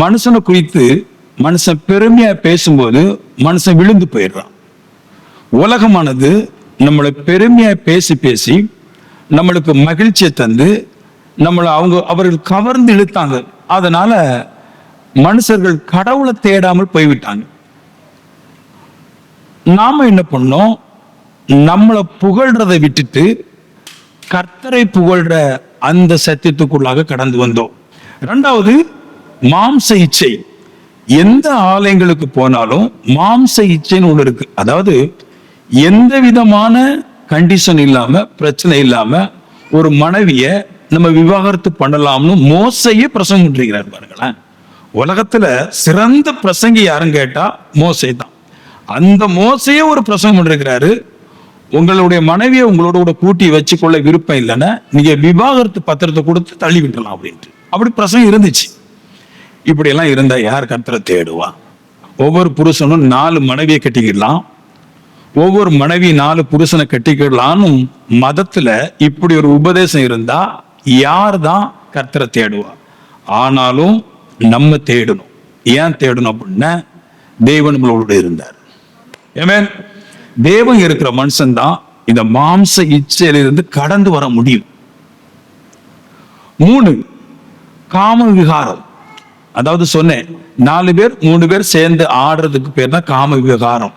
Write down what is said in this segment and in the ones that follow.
மனுஷனை குறித்து மனுஷன் பெருமையா பேசும்போது மனுஷன் விழுந்து போயிடுறான். உலகமானது நம்மளை பெருமையா பேசி பேசி நம்மளுக்கு மகிழ்ச்சியை தந்து நம்மளை அவர்கள் கவர்ந்து இழுத்தாங்க. அதனால மனுஷர்கள் கடவுளை தேடாமல் போய்விட்டாங்க. நாம என்ன பண்ணோம்? நம்மளை புகழ்றதை விட்டுட்டு கர்த்தரை புகழ்ற அந்த சத்தியத்துக்குள்ளாக கடந்து வந்தோம். இரண்டாவது, மாம்ச இச்சை. எந்த ஆலயங்களுக்கு போனாலும் மாம்ச இச்சைன்னு ஒண்ணு இருக்கு. அதாவது எந்த விதமான கண்டிஷன் இல்லாம, பிரச்சனை இல்லாம ஒரு மனைவிய நம்ம விவாகரத்து பண்ணலாம்னு மோசையே பிரசங்கம் பண்றார். பாருங்களேன், உலகத்துல சிறந்த பிரசங்கி யாருன்னு கேட்டா மோசை தான். அந்த மோசையே ஒரு பிரசங்கம் பண்ணிருக்கிறாரு. உங்களுடைய மனைவியை உங்களோட கூட கூட்டி வச்சுக்கொள்ள விருப்பம் இல்லைன்னா நீங்க விவாகரத்து பத்திரத்தை கொடுத்து தள்ளி விட்டலாம் அப்படின்ட்டு அப்படி பிரசங்கம் இருந்துச்சு. இப்படி எல்லாம் இருந்தா யார் கர்த்தரை தேடுவா? ஒவ்வொரு புருஷனும் 4 மனைவியை கட்டிக்கிடலாம், ஒவ்வொரு மனைவி 4 புருஷனை கட்டிக்கிடலான்னு மதத்துல இப்படி ஒரு உபதேசம் இருந்தா யார் தான் கர்த்தரை தேடுவா? ஆனாலும் நம்ம தேடணும். ஏன் தேடணும் அப்படின்னா தேவன் நம்மளோட இருந்தார். ஆமென். தேவன் இருக்கிற மனுஷன் தான் இந்த மாம்ச இச்சையிலிருந்து கடந்து வர முடியும். 3, காம விகாரம். அதாவது சொன்னேன், 4 பேர் 3 பேர் சேர்ந்து ஆடுறதுக்கு பேர் தான் காம விகாரம்.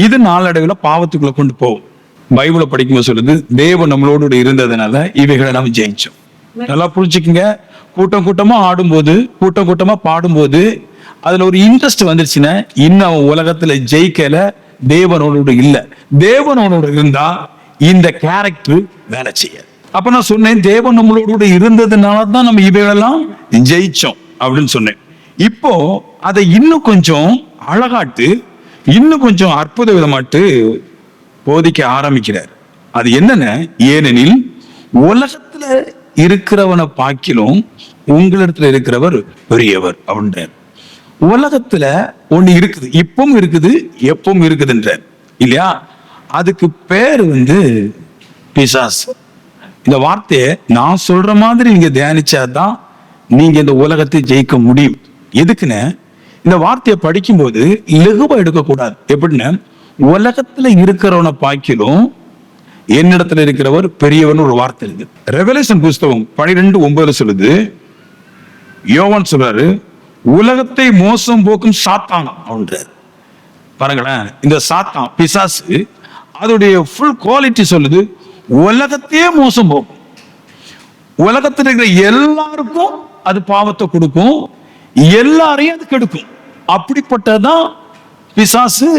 இது நாளடைவில் பாவத்துக்குள்ள கொண்டு போகும். பைபிளை படிக்கும்போது சொல்லுது, தேவன் நம்மளோடு இருந்ததுனால இவைகளை நம்ம ஜெயிச்சோம். நல்லா புரிஞ்சுக்குங்க. கூட்டம் கூட்டமா ஆடும்போது, கூட்டம் கூட்டமா பாடும்போது அதுல ஒரு இன்ட்ரெஸ்ட் வந்துருச்சுன்னா இன்னும் அவன் உலகத்துல ஜெயிக்கல, தேவனோடு இல்ல. தேவனோடு இருந்தா இந்த கேரக்டர் வேலை செய்ய. அப்ப நான் சொன்னேன், தேவன் நம்மளோட இருந்ததுனாலதான் நம்ம இவைகளெல்லாம் ஜெயிச்சோம் அப்படின்னு சொன்னேன். இப்போ அதை இன்னும் கொஞ்சம் அழகாட்டு, இன்னும் கொஞ்சம் அற்புத விதமாட்டு போதிக்க ஆரம்பிக்கிறார். அது என்னன்னு, ஏனெனில் உலகத்துல இருக்கிறவனை பார்க்கிலும் உங்களிடத்துல இருக்கிறவர் பெரியவர் அப்படின்றார். உலகத்துல ஒண்ணு இருக்குது, இப்பவும் இருக்குது, எப்பவும் இருக்குதுன்றார் இல்லையா? அதுக்கு பேர் பிசாசு. இந்த வார்த்தையை நான் சொல்ற மாதிரி நீங்க தியானிச்சாதான் நீங்க இந்த உலகத்தை ஜெயிக்க முடியும். எதுக்குன்னு, இந்த வார்த்தையை படிக்கும்போது லகுவா எடுக்கக்கூடாது. எப்படின்னா, உலகத்துல இருக்கிறவனை பார்க்கிலும் என்னிடத்துல இருக்கிறவர் பெரியவன் ஒரு வார்த்தை இருக்கு. ரெவலேஷன் புஸ்தகம் 12:9 சொல்லுது, யோவான் சொல்றாரு, உலகத்தை மோசம் போக்கும் சாத்தான் அப்படின்றார். பாருங்களேன், இந்த சாத்தான் பிசாசு அதோடைய ஃபுல் குவாலிட்டி சொல்லுது, உலகத்தையே மோசம் போக்கும். உலகத்தில் இருக்கிற எல்லாருக்கும் அது பாவத்தை கொடுக்கும், எல்லாரையும் அது கெடுக்கும். அப்படிப்பட்டதான் பிசாசு,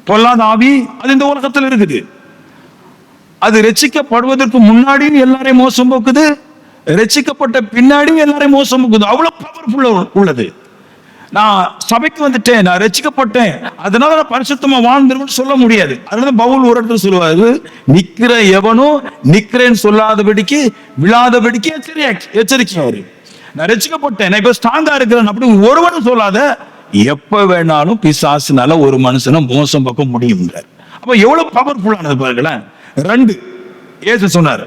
பொல்லாத ஆவி. அது இந்த உலகத்தில் இருக்குது. அது ரட்சிக்கப்படுவதற்கு முன்னாடி எல்லாரையும் மோசம் போக்குது, ரட்சிக்கப்பட்ட பின்னாடி எல்லாரையும் மோசம் போக்குது. அவ்வளவு பவர்ஃபுல்லா உள்ளது. நான் சபைக்கு வந்துட்டேன், நான் ரட்சிக்கப்பட்டேன், அதனால நான் பரிசுத்தமா வாழ்ந்துருவேன்னு சொல்ல முடியாது. அதனால பவுல் ஒரு இடத்துல சொல்லுவாரு, நிக்கிற எவனும் நிக்கிறேன்னு சொல்லாதபடிக்கு விழாதபடிக்கு எச்சரிக்கையாரு. நான் ரட்சிக்கப்பட்டேன், நான் இப்ப ஸ்ட்ராங்கா இருக்கிறேன் அப்படி ஒருவனும் சொல்லாத. எப்ப வேணாலும் பிசாசுனால ஒரு மனுஷனை மோசம் பார்க்க முடியும்ன்றார். அப்ப எவ்வளவு பவர்ஃபுல்லானது பாருங்களேன். 2 இயேசு சொன்னாரு,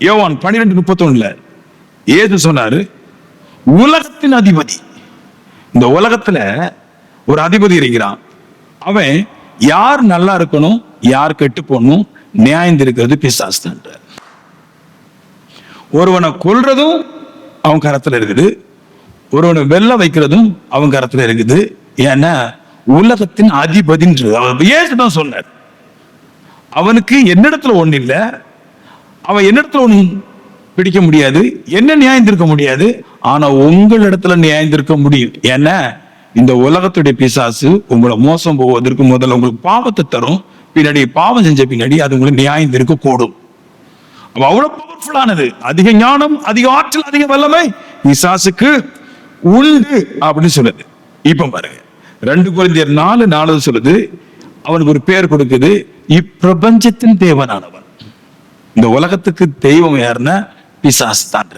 யோவான் 12:31 இயேசு சொன்னாரு, உலகத்தின் அதிபதி. இந்த உலகத்துல ஒரு அதிபதி இருக்கிறான். அவன் யார் நல்லா இருக்கணும், யார் கெட்டு போகணும் நியாயம் இருக்கிறது பிசாசு தான். ஒருவனை கொல்றதும் அவன் கரத்துல இருக்குது, ஒருவனை வெல்ல வைக்கிறதும் அவன் கரத்துல இருக்குது. ஏன்னா உலகத்தின் அதிபதின்றது அவர் ஏசுதான் சொன்னார். அவனுக்கு என்னிடத்துல ஒண்ணு இல்ல, அவன் என்னிடத்துல ஒண்ணு பிடிக்க முடியாது, என்ன நியாயந்திருக்க முடியாது. ஆனா உங்களிடத்துல நியாயந்திருக்க முடியும். ஏன்னா இந்த உலகத்துடைய பிசாசு உங்களை மோசம் போவதற்கு முதல்ல உங்களுக்கு பாவத்தை தரும், பின்னாடி பாவம் செஞ்ச பின்னாடி அது உங்களுக்கு நியாயந்திருக்க கூடும். அவ்வளவு பவர்ஃபுல்லானது. அதிக ஞானம், அதிக ஆற்றல், அதிக வல்லமை பிசாசுக்கு உண்டு அப்படின்னு சொல்லுது. இப்ப பாருங்க, 2 கொரிந்தியர் 4:4 சொல்லுது, அவனுக்கு ஒரு பேர் கொடுக்குது, இப்பிரபஞ்சத்தின் தேவனானவன். இந்த உலகத்துக்கு தெய்வம் யாருன்னா பிசாசு தான்.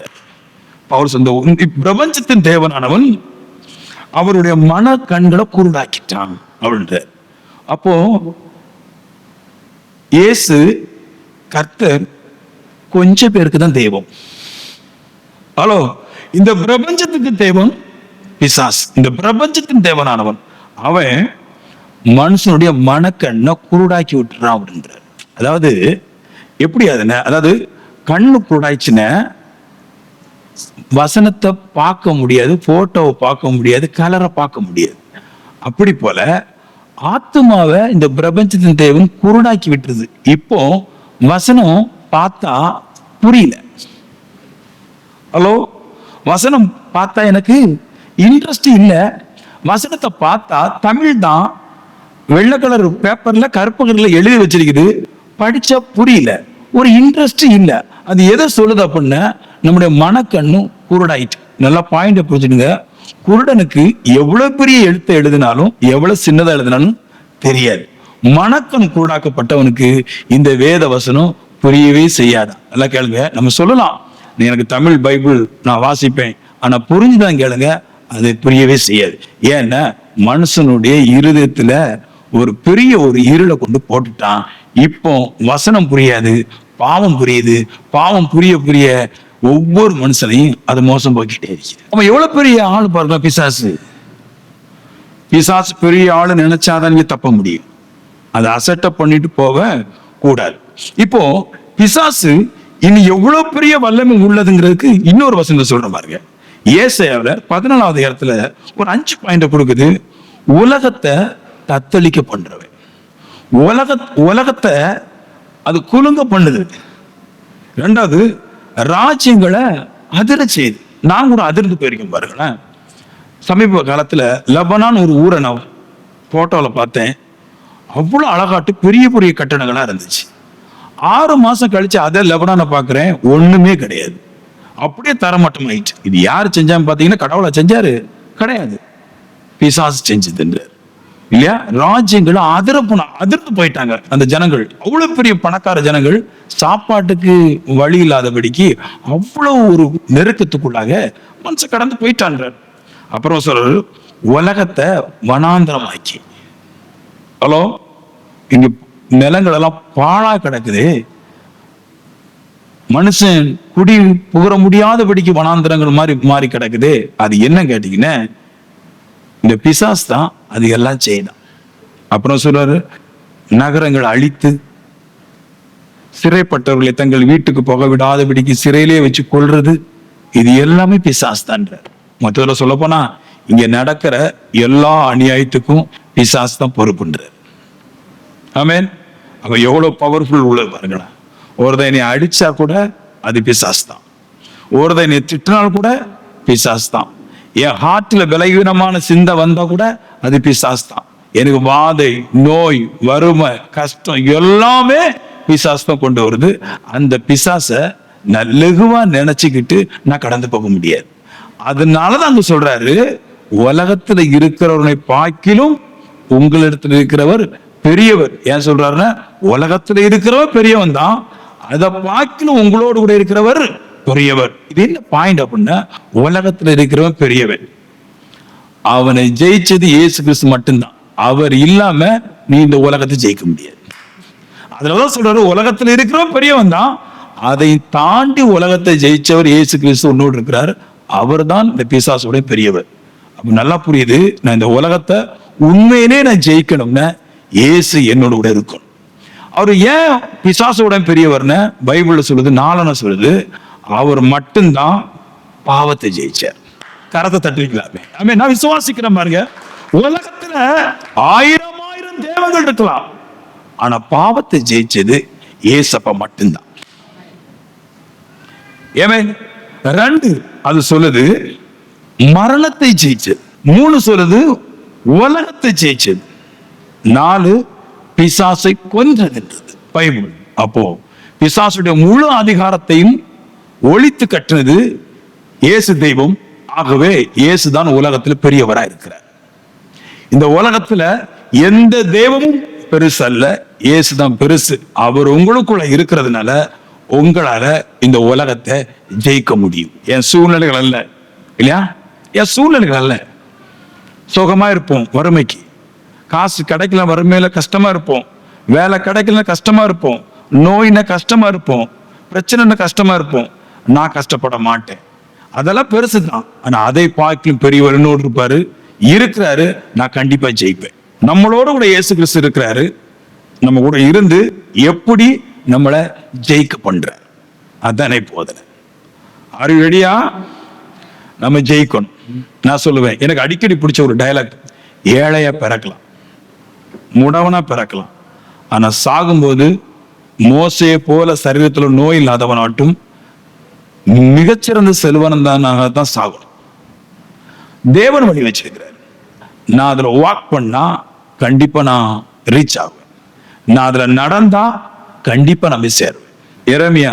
பவுல் சொந்த பிரபஞ்சத்தின் தேவனானவன் அவருடைய மன கண்களை குருடாக்கிட்டான் அப்படின்ற. அப்போ இயேசு கர்த்தர் கொஞ்சம் பேருக்கு தான் தெய்வம். ஹலோ, இந்த பிரபஞ்சத்துக்கு தேவன் பிசாஸ், இந்த பிரபஞ்சத்தின் தேவனானவன். அவன் மனுஷனுடைய மனக்கண்ணை குருடாக்கி விட்டுறான் அப்படின்றார். அதாவது எப்படி அதுன்னு, அதாவது கண்ணு குருடாய்ச்சுன்னா வசனத்தை பார்க்க முடியாது, போட்டோவை பார்க்க முடியாது, கலரை பார்க்க முடியாது. அப்படி போல ஆத்மாவை இந்த பிரபஞ்சத்தின் தேவன் குருடாக்கி விட்டுருது. இப்போ வசனம் பார்த்தா புரியல. ஹலோ, வசனம் பார்த்தா எனக்கு இன்ட்ரெஸ்ட் இல்லை. வசனத்தை பார்த்தா தமிழ் தான் வெள்ளை கலர் பேப்பர்ல கருப்பு கலர்ல எழுதி வச்சிருக்குது, படிச்சா புரியல, ஒரு இன்ட்ரெஸ்ட் இல்லை. அது எதை சொல்லுது அப்படின்னா நம்முடைய மனக்கண்ணும் குருடாயிட்டு. நல்லா பாயிண்ட் புரிஞ்சுடுங்க. குருடனுக்கு எவ்வளவு பெரிய எழுத்தை எழுதினாலும் எவ்வளவு சின்னதா எழுதினாலும் தெரியாது. மனக்கண் குருடாக்கப்பட்டவனுக்கு இந்த வேத வசனம் புரியவே செய்யாதான். நல்லா கேளுங்க. நம்ம சொல்லலாம், நீ எனக்கு தமிழ் பைபிள் நான் வாசிப்பேன், ஆனா புரிஞ்சுதான் கேளுங்க, அது புரியவே செய்யாது. ஏன்னா மனுஷனுடைய இருதயத்துல ஒரு பெரிய ஒரு இருளை கொண்டு போட்டுட்டான். இப்போ வசனம் புரியாது, பாவம் புரியுது. பாவம் புரிய புரிய ஒவ்வொரு மனுஷனையும் அது மோசம் போக்கிட்டே இருக்கு. அவன் எவ்வளவு பெரிய ஆளு பாருங்க, பிசாசு. பிசாசு பெரிய ஆளு நினைச்சாதான் நீங்க தப்ப முடியும். அதை அசட்டை பண்ணிட்டு போக கூடாது. இப்போ பிசாசு இனி எவ்வளவு பெரிய வல்லமை உள்ளதுங்கிறதுக்கு இன்னொரு வசனம் சொல்ற பாருங்க. ஏசாயாவுல 14வது இடத்துல ஒரு 5 பாயிண்ட் கொடுக்குது. உலகத்தை தத்தளிக்க பண்றவன், உலகத்தை அது குலுங்க பண்ணுது. ரெண்டாவது, ராஜ்யங்களை அதிர செய்யுது. நான் கூட அதிர்ந்து போயிருக்கேன் பாருங்களேன். சமீப காலத்துல லெபனான் ஒரு ஊரை நான் போட்டோல பார்த்தேன். அவ்வளவு அழகாட்டு பெரிய பெரிய கட்டடங்களா இருந்துச்சு. 6 மாசம் கழிச்சு அதே லெபனானை பாக்குறேன், ஒண்ணுமே கிடையாது. அப்படியே தரமட்டம் ஆயிடுச்சு. இது யாரு செஞ்சான்னு பாத்தீங்கன்னா கடவுளை செஞ்சாரு? கிடையாது, பிசாசு செஞ்சதுன்றார் இல்லையா? ராஜ்யங்களை அதிர்ந்து போயிட்டாங்க அந்த ஜனங்கள். அவ்வளவு பெரிய பணக்கார ஜனங்கள் சாப்பாட்டுக்கு வழி இல்லாதபடிக்கு அவ்வளவு ஒரு நெருக்கத்துக்குள்ளாக மனுஷன் கடந்து போயிட்டான்றார். அப்புறம் சொல்றாரு, உலகத்தை வனாந்தரமாக்கி. ஹலோ, இங்க நிலங்கள் எல்லாம் பாழா கிடக்குது. மனுஷன் குடி புகர முடியாதபடிக்கு வனாந்தரங்கள் மாறி கிடக்குது. அது என்ன கேட்டீங்கன்னா இந்த பிசாஸ் தான் அது எல்லாம் செய்யலாம். அப்புறம் சொல்றாரு, நகரங்களை அழித்து சிறைப்பட்டவர்களை தங்கள் வீட்டுக்கு போக விடாதபடிக்கு சிறையிலே வச்சு கொள்றது, இது எல்லாமே பிசாஸ் தான்றார். மொத்தத்துல சொல்ல போனா இங்க நடக்கிற எல்லா அநியாயத்துக்கும் பிசாஸ் தான் பொறுப்புன்றார். ஆமென். அவ எவ்வளவு பவர்ஃபுல் உள்ளது பாருங்களா. ஒருத்தனை அடிச்சா கூட அது பிசாஸ் தான், ஒருத்தனை திட்டினால் கூட பிசாஸ் தான். என் ஹார்ட்ல பலவீனமான சிந்தை வந்தா கூட அது பிசாஸ் தான். எனக்கு வாதை, நோய், வறுமை, கஷ்டம் எல்லாமே பிசாஸ் தான் கொண்டு வருது. அந்த பிசாச நான் லகுவா நினைச்சுக்கிட்டு நான் கடந்து போக முடியாது. அதனாலதான் அங்க சொல்றாரு, உலகத்துல இருக்கிறவனை பார்க்கிலும் உங்களிடத்துல இருக்கிறவர் பெரியவர். ஏன் சொல்றாருன்னா, உலகத்துல இருக்கிறவர் பெரியவன் தான், அதை பார்க்கிலும் உங்களோடு கூட இருக்கிறவர் பெரியவர். இது என்ன பாயிண்ட் அப்படின்னா, உலகத்துல இருக்கிறவன் பெரியவன். அவனை ஜெயிச்சது இயேசு கிறிஸ்து மட்டும்தான். அவர் இல்லாம நீ இந்த உலகத்தை ஜெயிக்க முடியாது. அதுலதான் சொல்றாரு, உலகத்துல இருக்கிறவன் பெரியவன் தான், அதை தாண்டி உலகத்தை ஜெயிச்சவர் இயேசு கிறிஸ்து உன்னோடு இருக்கிறார். அவர் தான் இந்த பிசாசோட பெரியவர். அப்ப நல்லா புரியுது, நான் இந்த உலகத்தை உண்மையிலே நான் ஜெயிக்கணும்னா இயேசு என்னோட கூட இருக்கணும். அவர் ஏன் பிசாசோட பெரியவர்னு பைபிள்ல சொல்லுது, 4 சொல்லுது, அவர் மட்டும்தான் பாவத்தை ஜெயிச்சார். கரத்தை தட்டுவீங்களாமே? ஆமென். நான் விசுவாசிக்கிறேன் பாருங்க. உலகத்துல 1000 தேவங்கள் இருக்கலாம், ஆனா பாவத்தை ஜெயிச்சது ஏசப்பா மட்டும்தான். ஆமென். 2 அது சொல்லுது மரணத்தை ஜெயிச்சது. 3 சொல்லுது உலகத்தை ஜெயிச்சது. 4 பிசாசை கொன்றதுன்றது பைபிள். அப்போ பிசாசுடைய முழு அதிகாரத்தையும் ஒழித்து கட்டினது இயேசு தெய்வம். ஆகவே இயேசுதான் உலகத்துல பெரியவரா இருக்கிறார். இந்த உலகத்துல எந்த தெய்வமும் பெருசு அல்ல, இயேசுதான் பெருசு. அவர் உங்களுக்குள்ள இருக்கிறதுனால உங்களால இந்த உலகத்தை ஜெயிக்க முடியும். என் சூழ்நிலைகள் அல்ல, இல்லையா? என் சூழ்நிலைகள் அல்ல. சுகமா இருப்போம், வறுமைக்கு காசு கிடைக்கல, வறுமையில கஷ்டமா இருப்போம், வேலை கிடைக்கல கஷ்டமா இருப்போம், நோயின கஷ்டமா இருப்போம், பிரச்சனை கஷ்டமா இருப்போம். நான் கஷ்டப்பட மாட்டேன். அதெல்லாம் பெருசு தான். ஆனா அதை பார்க்கலும் பெரியவர் இன்னொரு இருப்பாரு, இருக்கிறாரு. நான் கண்டிப்பா ஜெயிப்பேன். நம்மளோட கூட இயேசு கிறிஸ்து இருக்கிறாரு. நம்ம கூட இருந்து எப்படி நம்மளை ஜெயிக்க பண்றார். அதானே போதனை. ஆர் யூ ரெடியா? நம்ம ஜெயிக்கணும். நான் சொல்லுவேன், எனக்கு அடிக்கடி பிடிச்ச ஒரு டயலாக், ஏழையா பிறக்கலாம், முடவனா பிறக்கலாம், ஆனா சாகும்போது மோசையை போல சரீரத்துல நோய் இல்லாதவனாட்டும் மிகச்சிறந்த செல்வனந்தானாகத்தான் சாகணும். தேவன் வழி வச்சிருக்கிறார். நான் அதுல வாக் பண்ணா கண்டிப்பா நான் ரீச் ஆகுவேன். நான் அதுல நடந்தா கண்டிப்பா நான் போய் சேருவேன். எரேமியா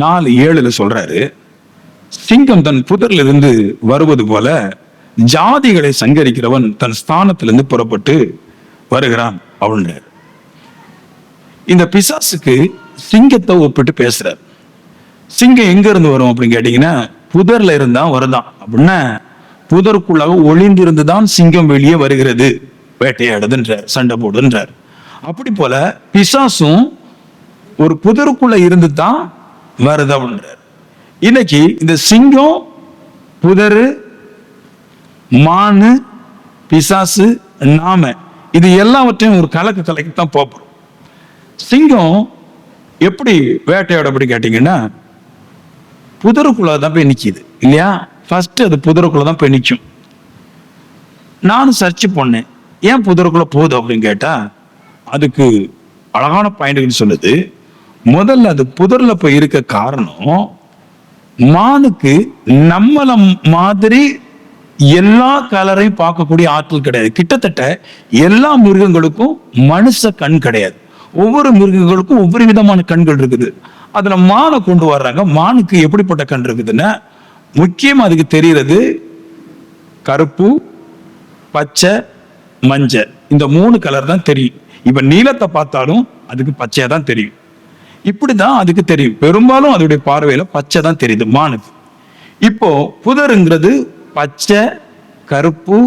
4:7 சொல்றாரு, சிங்கம் தன் புதரில் இருந்து வருவது போல ஜாதிகளை சங்கரிக்கிறவன் தன் ஸ்தானத்திலிருந்து புறப்பட்டு வருகிறான் அப்படின்றார். இந்த பிசாசுக்கு சிங்கத்தை ஒப்பிட்டு பேசுறார். சிங்கம் எங்க இருந்து வரும் அப்படின்னு கேட்டீங்கன்னா, புதர்ல இருந்தா வருதான். அப்படின்னா புதருக்குள்ளாக ஒளிந்து இருந்துதான் சிங்கம் வெளியே வருகிறது, வேட்டையாடுதுன்றார், சண்டை போடுன்றார். அப்படி போல பிசாசும் ஒரு புதருக்குள்ள இருந்து தான் வருது அப்படின்றார். இன்னைக்கு இந்த சிங்கம், புதரு, மானு, பிசாசு, நாம இது எல்லாவற்றையும் ஒரு கலக்கத்தான் போறோம். சிங்கம் எப்படி வேட்டையாட அப்படி கேட்டீங்கன்னா, புதருக்குள்ளதான் போய் நிக்குது இல்லையா? ஃபர்ஸ்ட் அது புதருக்குள்ளதான் போய் நிற்கும். நானும் சர்ச் பண்ணேன், ஏன் புதருக்குள்ள போகுது அப்படின்னு கேட்டா, அதுக்கு அழகான பாயிண்ட் சொல்லுது. முதல்ல அது புதர்ல போய் இருக்க காரணம், மானுக்கு நம்மள மாதிரி எல்லா கலரையும் பார்க்கக்கூடிய ஆற்றல் கிடையாது. கிட்டத்தட்ட எல்லா மிருகங்களுக்கும் மனுஷ கண் கிடையாது. ஒவ்வொரு மிருகங்களுக்கும் ஒவ்வொரு விதமான கண்கள் இருக்குது. அதுல மானை கொண்டு வர்றாங்க. மானுக்கு எப்படிப்பட்ட கண் இருக்குதுன்னா, முக்கியமா அதுக்கு தெரிகிறது கருப்பு, பச்சை, மஞ்சள், இந்த 3 கலர் தான் தெரியும். இப்ப நீலத்தை பார்த்தாலும் அதுக்கு பச்சையா தான் தெரியும். இப்படிதான் அதுக்கு தெரியும். பெரும்பாலும் அதோடைய பார்வையில பச்சை தான் தெரியுது மானுக்கு. இப்போ புதருங்கிறது பச்சை, கருப்பு,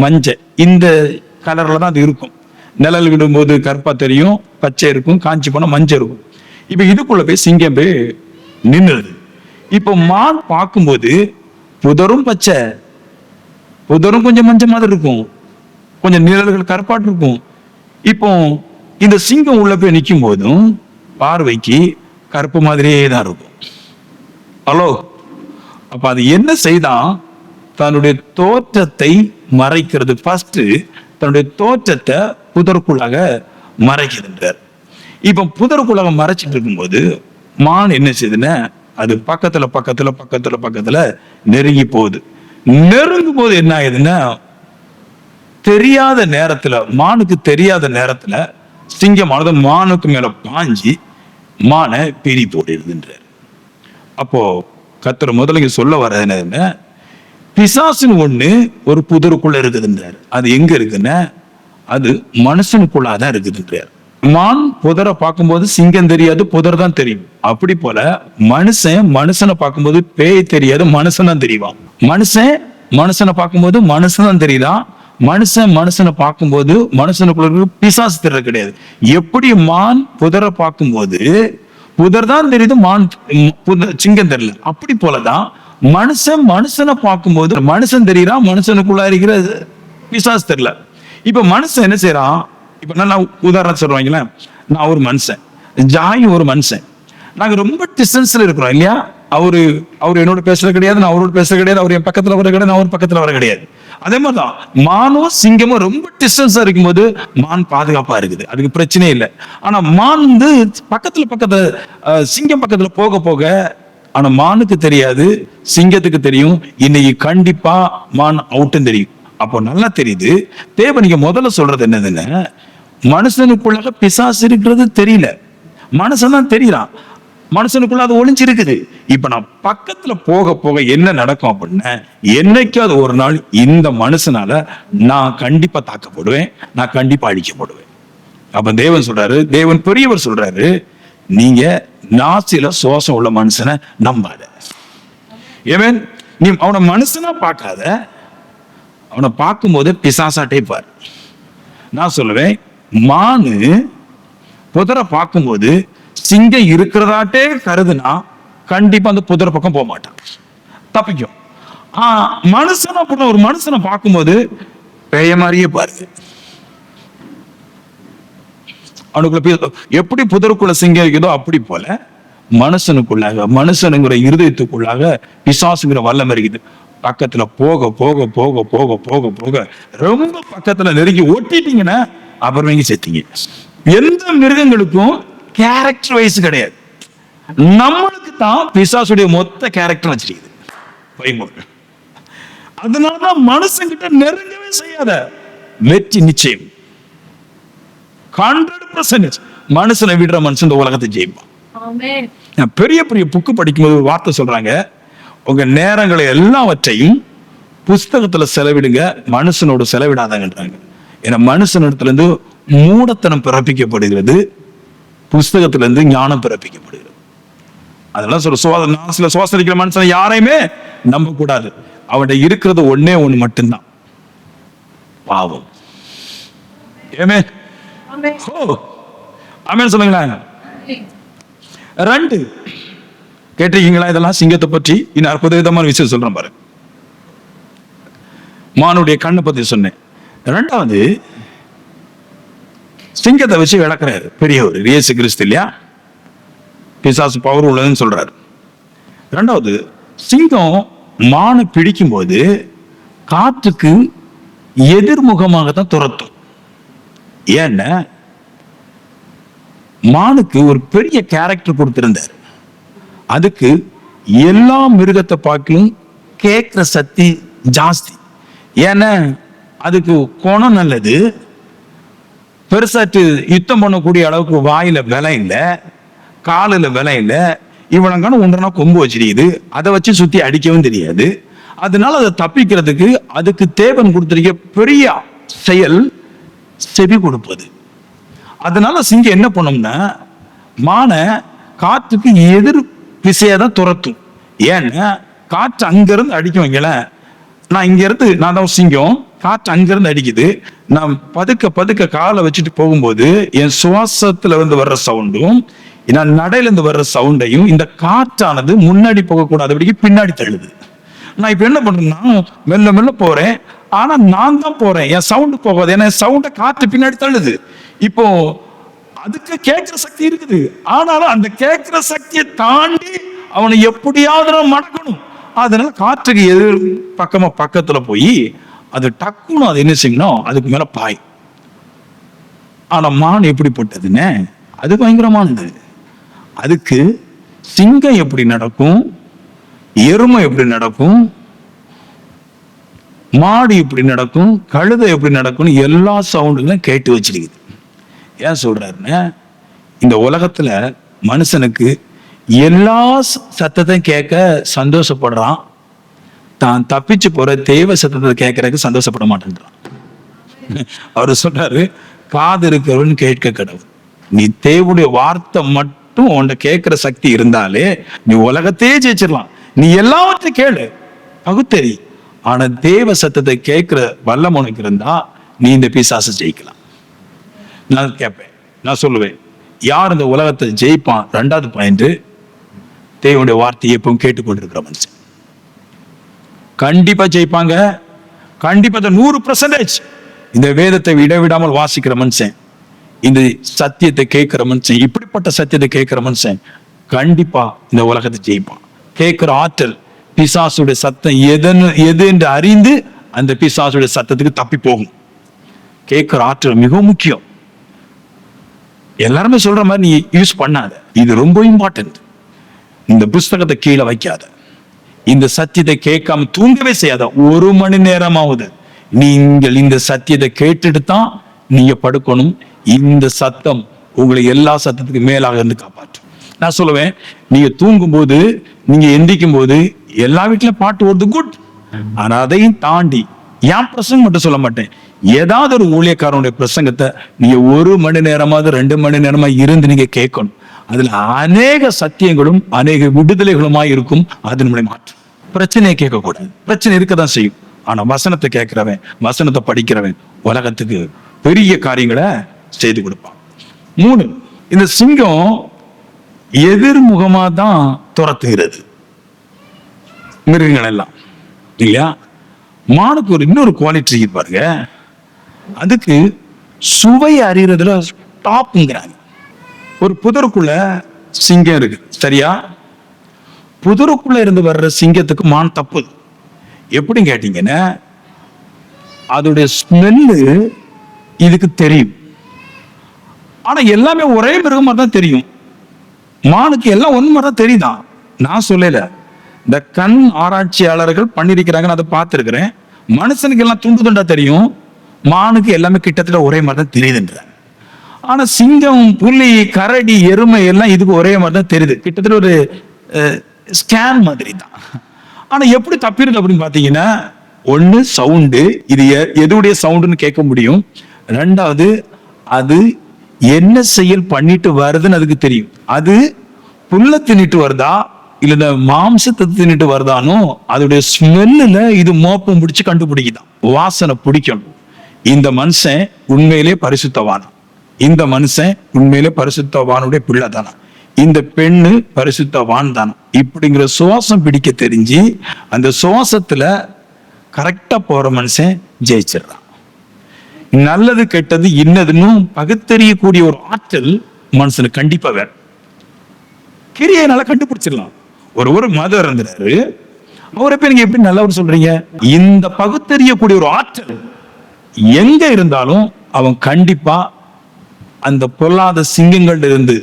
மஞ்சள், இந்த கலர்ல தான் அது இருக்கும். நிழல் விடும்போது கருப்பா தெரியும், பச்சை இருக்கும், காஞ்சி போனா மஞ்சள் இருக்கும். இப்ப இதுக்குள்ள போய் சிங்கம் போய் நின்னுது. இப்போ மான் பார்க்கும்போது புதரும் பச்சை, புதரும் கொஞ்சம் மஞ்சள் மாதிரி இருக்கும், கொஞ்சம் நிழல்கள் கருப்பாட்டு இருக்கும். இப்போ இந்த சிங்கம் உள்ள போய் நிற்கும் போதும் பார்வைக்கு கருப்பு மாதிரியே தான் இருக்கும். ஹலோ, அப்ப அது என்ன செய்தான்? தன்னுடைய தோற்றத்தை மறைக்கிறது. ஃபர்ஸ்ட் தன்னுடைய தோற்றத்தை புதருக்குள்ளாக மறைக்குதுன்றார். இப்ப புதருக்குள்ளாக மறைச்சிட்டு இருக்கும்போது மான் என்ன செய்யுதுன்னா, அது பக்கத்துல நெருங்கி போகுது. நெருங்கும் போது என்ன ஆகுதுன்னா, தெரியாத நேரத்துல, மானுக்கு தெரியாத நேரத்துல சிங்கமானது மானுக்கு மேல பாஞ்சி மானை பிரி போடுதுன்றார். அப்போ கர்த்தர் முதல்ல சொல்ல வர்றது என்னதுன்னா, பிசாசுன்னு ஒண்ணு ஒரு புதருக்குள்ள இருக்குதுன்றார். அது எங்க இருக்குன்னா, அது மனுஷனுக்குள்ளாதான் இருக்குதுன்றார். மான் புதரை பார்க்கும்போது சிங்கம் தெரியாது, புதர் தான் தெரியும். அப்படி போல மனுஷனை பார்க்கும்போது பேய் தெரியாது, மனுஷன் தான் தெரியும். மனுஷனை பார்க்கும்போது மனுஷன் தான் தெரியுதான். மனுஷனை பார்க்கும்போது மனுஷனுக்குள்ள பிசாசு தெரியறது கிடையாது. எப்படி மான் புதரை பார்க்கும்போது புதர் தான் தெரியுது, மான் சிங்கம் தெரியல. அப்படி போலதான் மனுஷனை பார்க்கும்போது மனுஷன் தெரியறான், மனுஷனுக்குள்ள இருக்கிற பிசாசு தெரியல. இப்ப மனுஷன் என்ன செய்யறான்? இப்ப நான் உதாரணம் சொல்லுவாங்களேன், நான் ஒரு மனுஷன், ஜாய் ஒரு மனுஷன், நாங்க ரொம்ப டிஸ்டன்ஸ்ல இருக்கிறோம் இல்லையா? அவரு என்னோட பேசுறது கிடையாது, நான் அவரோட பேசுறது கிடையாது, அவர் என் பக்கத்துல வர கிடையாது, நான் அவர் பக்கத்துல வர கிடையாது. அதே மாதிரிதான் மானும் சிங்கமும் ரொம்ப டிஸ்டன்ஸா இருக்கும்போது மான் பாதுகாப்பா இருக்குது, அதுக்கு பிரச்சனையே இல்லை. ஆனா மான் வந்து பக்கத்துல சிங்கம் பக்கத்துல போக போக, ஆனா மானுக்கு தெரியாது, சிங்கத்துக்கு தெரியும். இன்னைக்கு கண்டிப்பா மான் அவுட்டும் தெரியும். அப்போ நல்லா தெரியுது. தேவன் நீங்க முதல்ல சொல்றது என்னதுன்னு, மனுஷனுக்குள்ள பிசாசு இருக்கிறது தெரியல, மனுஷன் தான் தெரியறான், மனுஷனுக்குள்ள அது ஒளிஞ்சிருக்குது. இப்ப நான் பக்கத்துல போக போக என்ன நடக்கும் அப்படின்னா, என்னைக்காவது ஒரு நாள் இந்த மனுஷனால நான் கண்டிப்பா தாக்கப்படுவேன், நான் கண்டிப்பா அழிக்கப்படுவேன். அப்ப தேவன் சொல்றாரு, தேவன் பெரியவர் சொல்றாரு, நீங்க நாசில சுவாசம் உள்ள மனுஷனை நம்பாத. ஏவன், நீ அவனை மனுஷனா பார்க்காத, அவனை பார்க்கும்போது பிசாசாட்டே பாரு. நான் சொல்லுவேன், மானு புதரை பார்க்கும்போது சிங்கம் இருக்கிறதாட்டே கருதுனா கண்டிப்பா அந்த புதரை பக்கம் போக மாட்டான். தப்பிக்கும். மனுஷனை ஒரு மனுஷனை பார்க்கும்போது பேய மாதிரியே பாருங்க. அவனுக்குள்ள எப்படி புதருக்குள்ள சிங்கம் இருக்குதோ அப்படி போல மனுஷனுக்குள்ளாக, மனுஷனுங்கிற இருதயத்துக்குள்ளாக பிசாசுங்கிற வல்லம் இருக்குது. பக்கத்துல போக போக போக போக போக போக ரொம்ப பக்கத்துல நெருங்கி ஒட்டிட்டீங்கன்னா அப்புறம் நீங்க செத்தீங்க. எந்த மிருகங்களுக்கும் கேரக்டர் வைஸ் கிடையாது. நம்மளுக்கு தான் பிசாசுடைய மொத்த கேரக்டர் வச்சிருக்குது. அதனாலதான் மனுஷங்கிட்ட நெருங்கவே செய்யாத, வெற்றி நிச்சயம். 100% மனுஷனை விடுற மனுஷன் இந்த உலகத்தை ஜெயிப்பான். பெரிய பெரிய புக்கு படிக்கும்போது ஒரு வார்த்தை சொல்றாங்க, உங்க நேரங்களை எல்லாவற்றையும் புஸ்தகத்துல செலவிடுங்க, மனுஷனோட செலவிடாதாங்கன்றாங்க. ஏன்னா மனுஷனிடத்துல இருந்து மூடத்தனம் பிறப்பிக்கப்படுகிறது, புஸ்தகத்துல இருந்து ஞானம் பிறப்பிக்கப்படுகிறது. அதெல்லாம் சில சுவாசரிக்கிற மனுஷனை யாரையுமே நம்ப கூடாது. அவன்கிட்ட இருக்கிறது ஒன்னே ஒண்ணு மட்டும்தான், பாவம். ஏமே ஆமென் சொல்லுங்களேன். 2 கேட்டிருக்கீங்களா இதெல்லாம்? சிங்கத்தை பற்றி இன்னும் 40 விதமான விஷயம் சொல்றேன் பாரு. மானுடைய கண்ணை பத்தி சொன்னேன். 2வது சிங்கத்தை வச்சு விளக்குறாரு பெரியவர் இயேசு கிறிஸ்து இல்லையா? பிசாசு பவர் உள்ளதுன்னு சொல்றாரு. 2வது சிங்கம் மானை பிடிக்கும் போது காற்றுக்கு எதிர்முகமாகத்தான் துரத்தும். ஏன்னா மானுக்கு ஒரு பெரிய கேரக்டர் கொடுத்திருந்தார். அதுக்கு எல்லா மிருகத்தை பார்க்கலும் கேட்கிற சக்தி ஜாஸ்தி. ஏன்னா அதுக்கு குணம் நல்லது, பெருசாட்டு யுத்தம் பண்ணக்கூடிய அளவுக்கு வாயில விலை இல்லை, காலில் விலை இல்லை, இவனங்கான ஒன்றனா கொம்பு வச்சிருக்குது, அதை வச்சு சுத்தி அடிக்கவும் தெரியாது. அதனால அதை தப்பிக்கிறதுக்கு அதுக்கு தேவன் கொடுத்திருக்க பெரிய செயல் செவி கொடுப்பது. அதனால சிங்கம் என்ன பண்ணும்னா மானை காற்றுக்கு எதிர் திசையதான் துரத்தும். ஏன்னா காற்று அங்கிருந்து அடிக்கும். வைங்கள, நான் தான் சிங்கம், காற்று அங்கிருந்து அடிக்குது, நான் பதுக்க பதுக்க காலை வச்சுட்டு போகும்போது என் சுவாசத்துல இருந்து வர்ற சவுண்டும் நான் நடையில இருந்து வர்ற சவுண்டையும் இந்த காற்றானது முன்னாடி போகக்கூடாதபடிக்கு பின்னாடி தள்ளுது. நான் இப்ப என்ன பண்றேன்னா மெல்ல மெல்ல போறேன், ஆனா நான் தான் போறேன், என் சவுண்டு போகாது. ஏன்னா சவுண்டை காற்று பின்னாடி தள்ளுது. இப்போ அதுக்கு கேட்கிற சக்தி இருக்குது, ஆனாலும் அந்த கேட்கிற சக்தியை தாண்டி அவனை எப்படியாவது மடக்கணும். அதனால காற்றுக்கு எதிர் பக்கத்துல போய் அது டக்குன்னு அது என்ன செய்யணும், அதுக்கு மேல பாய். ஆனா மான் எப்படிப்பட்டதுன்னு, அது பயங்கரமானது. அதுக்கு சிங்கம் எப்படி நடக்கும், எருமை எப்படி நடக்கும், மாடு எப்படி நடக்கும், கழுதை எப்படி நடக்கும், எல்லா சவுண்டுகளும் கேட்டு வச்சிருக்குது. ஏன் சொல்றாருன்னா இந்த உலகத்துல மனுஷனுக்கு எல்லா சத்தத்தையும் கேட்க சந்தோஷப்படுறான், தான் தப்பிச்சு போற தெய்வ சத்தத்தை கேட்கறதுக்கு சந்தோஷப்பட மாட்டேன்றான். அவரு சொல்றாரு, காது இருக்கிறவன் கேட்க கடவுள். நீ தேவனுடைய வார்த்தை மட்டும் உன்னை கேட்கிற சக்தி இருந்தாலே நீ உலகத்தையே ஜெயிச்சிடலாம். நீ எல்லாவற்றையும் கேளு, பகுத்தறி. ஆனா தேவ சத்தத்தை கேட்கிற வல்லம் உனக்கு இருந்தா நீ இந்த பிசாசை ஜெயிக்கலாம். நான் கேட்பேன், நான் சொல்லுவேன், யார் இந்த உலகத்தை ஜெயிப்பான்? 2வது பாயிண்ட், தேவனுடைய வார்த்தையை எப்பவும் கேட்டுக்கொண்டிருக்கிற மனுஷன் கண்டிப்பா ஜெயிப்பாங்க. கண்டிப்பா 100% இந்த வேதத்தை விடாமல் வாசிக்கிற மனுஷன், இந்த சத்தியத்தை கேட்கிற மனுஷன், இப்படிப்பட்ட சத்தியத்தை கேட்கிற மனுஷன் கண்டிப்பா இந்த உலகத்தை ஜெயிப்பான். கேட்கிற ஆற்றல், பிசாசுடைய சத்தம் எது என்று அறிந்து அந்த பிசாசுடைய சத்தத்துக்கு தப்பி போகும். கேட்கிற ஆற்றல் மிகவும் முக்கியம். எல்லாருமே சொல்ற மாதிரி நீ யூஸ் பண்ணாத, இது ரொம்ப இம்பார்ட்டன்ட். இந்த புஸ்தகத்தை கீழே வைக்காத, இந்த சத்தியத்தை கேட்காம தூங்கவே செய்யாத. 1 மணி நேரமாவது நீங்கள் இந்த சத்தியத்தை கேட்டுட்டு தான் நீங்க படுக்கணும். இந்த சத்தம் உங்களை எல்லா சத்தத்துக்கு மேலாக இருந்து காப்பாற்றும். நான் சொல்லுவேன், நீங்க தூங்கும் போது, நீங்க எந்திக்கும் போது எல்லா வீட்லயும் பாட்டு வருது, குட். ஆனா அதையும் தாண்டி என் பிரசங்கம் மட்டும் சொல்ல மாட்டேன், ஏதாவது ஒரு ஊழியக்காரனுடைய பிரசங்கத்தை நீங்க 1 மணி நேரமாவது 2 மணி நேரமா இருந்து நீங்க கேட்கணும். அதுல அநேக சத்தியங்களும் அநேக விடுதலைகளுமா இருக்கும். அது நம்மளை மாற்றும். பிரச்சனையை கேட்கக்கூடாது, பிரச்சனை இருக்கதான் செய்யும். ஆனா வசனத்தை கேட்கிறவன், வசனத்தை படிக்கிறவன் உலகத்துக்கு பெரிய காரியங்களை செய்து கொடுப்பான். 3, இந்த சிங்கம் எதிர்முகமா தான் துரத்துகிறது. மிருகங்கள் எல்லாம் இல்லையா. மானுக்கு ஒரு இன்னொரு குவாலிட்டி பாருங்க, அதுக்கு சுவை அறியறதுல டாப்ங்கிறாங்க. ஒரு புதருக்குள்ள சிங்கம் இருக்கு சரியா, புதருக்குள்ள இருந்து வர்ற சிங்கத்துக்கு மான் தப்பு. எப்படி கேட்டீங்கன்னா, அதோடைய ஸ்மெல்லு இதுக்கு தெரியும். ஆனா எல்லாமே ஒரே மிருகமா தான் தெரியும். மானுக்கு எல்லாம் ஒன்று மாதிரி தான் தெரியுதான். நான் சொல்லல, இந்த கண் ஆராய்ச்சியாளர்கள் பண்ணிருக்கிறாங்க, அதை பார்த்துருக்கிறேன். மனுஷனுக்கு எல்லாம் துண்டு துண்டா தெரியும், மானுக்கு எல்லாமே கிட்டத்தட்ட ஒரே மாதிரி தான் தெரியுதுன்ற. ஆனா சிங்கம், புலி, கரடி, எருமை எல்லாம் இதுக்கு ஒரே மாதிரி தான் தெரியுது, கிட்டத்தட்ட ஒரு ஸ்கேன் மாதிரி தான். ஆனா எப்படி தப்பிருக்கு அப்படின்னு பாத்தீங்கன்னா, ஒண்ணு சவுண்டு, இது எதுடைய சவுண்டுன்னு கேட்க முடியும். ரெண்டாவது அது என்ன செயல் பண்ணிட்டு வருதுன்னு அதுக்கு தெரியும். அது புல்ல தின்னுட்டு வருதா இல்ல மாம்சத்தை தின்னுட்டு வருதானோ அதோடைய ஸ்மெல்லுல இது மோப்பம் பிடிச்சு கண்டுபிடிக்குதான், வாசனை பிடிக்கும். இந்த மனுஷன் உண்மையிலே பரிசுத்தவான், இந்த மனுஷன் உண்மையிலே பரிசுத்தவானுடைய பிள்ளை தானா, இந்த பெண்ணு பரிசுத்தவான் தானா, இப்படிங்கிற சுவாசம் பிடிக்க தெரிஞ்சு அந்த சுவாசத்துல கரெக்டா போற மனுஷன் ஜெயிச்சிடறான். நல்லது கெட்டது இன்னதுன்னு பகுத்தறியக்கூடிய ஒரு ஆற்றல் மனுஷனுக்கு கண்டிப்பா வேற. கிரியையினால கண்டுபிடிச்சிடலாம். ஒரு மதம் இருந்தாரு, அவரை பேர் நீங்க எப்படி நல்லவர் சொல்றீங்க? இந்த பகுத்தறியக்கூடிய ஒரு ஆற்றல் எங்க இருந்தாலும் அவன் கண்டிப்பா அந்த பொல்லாத சிங்கங்கள் இருந்து,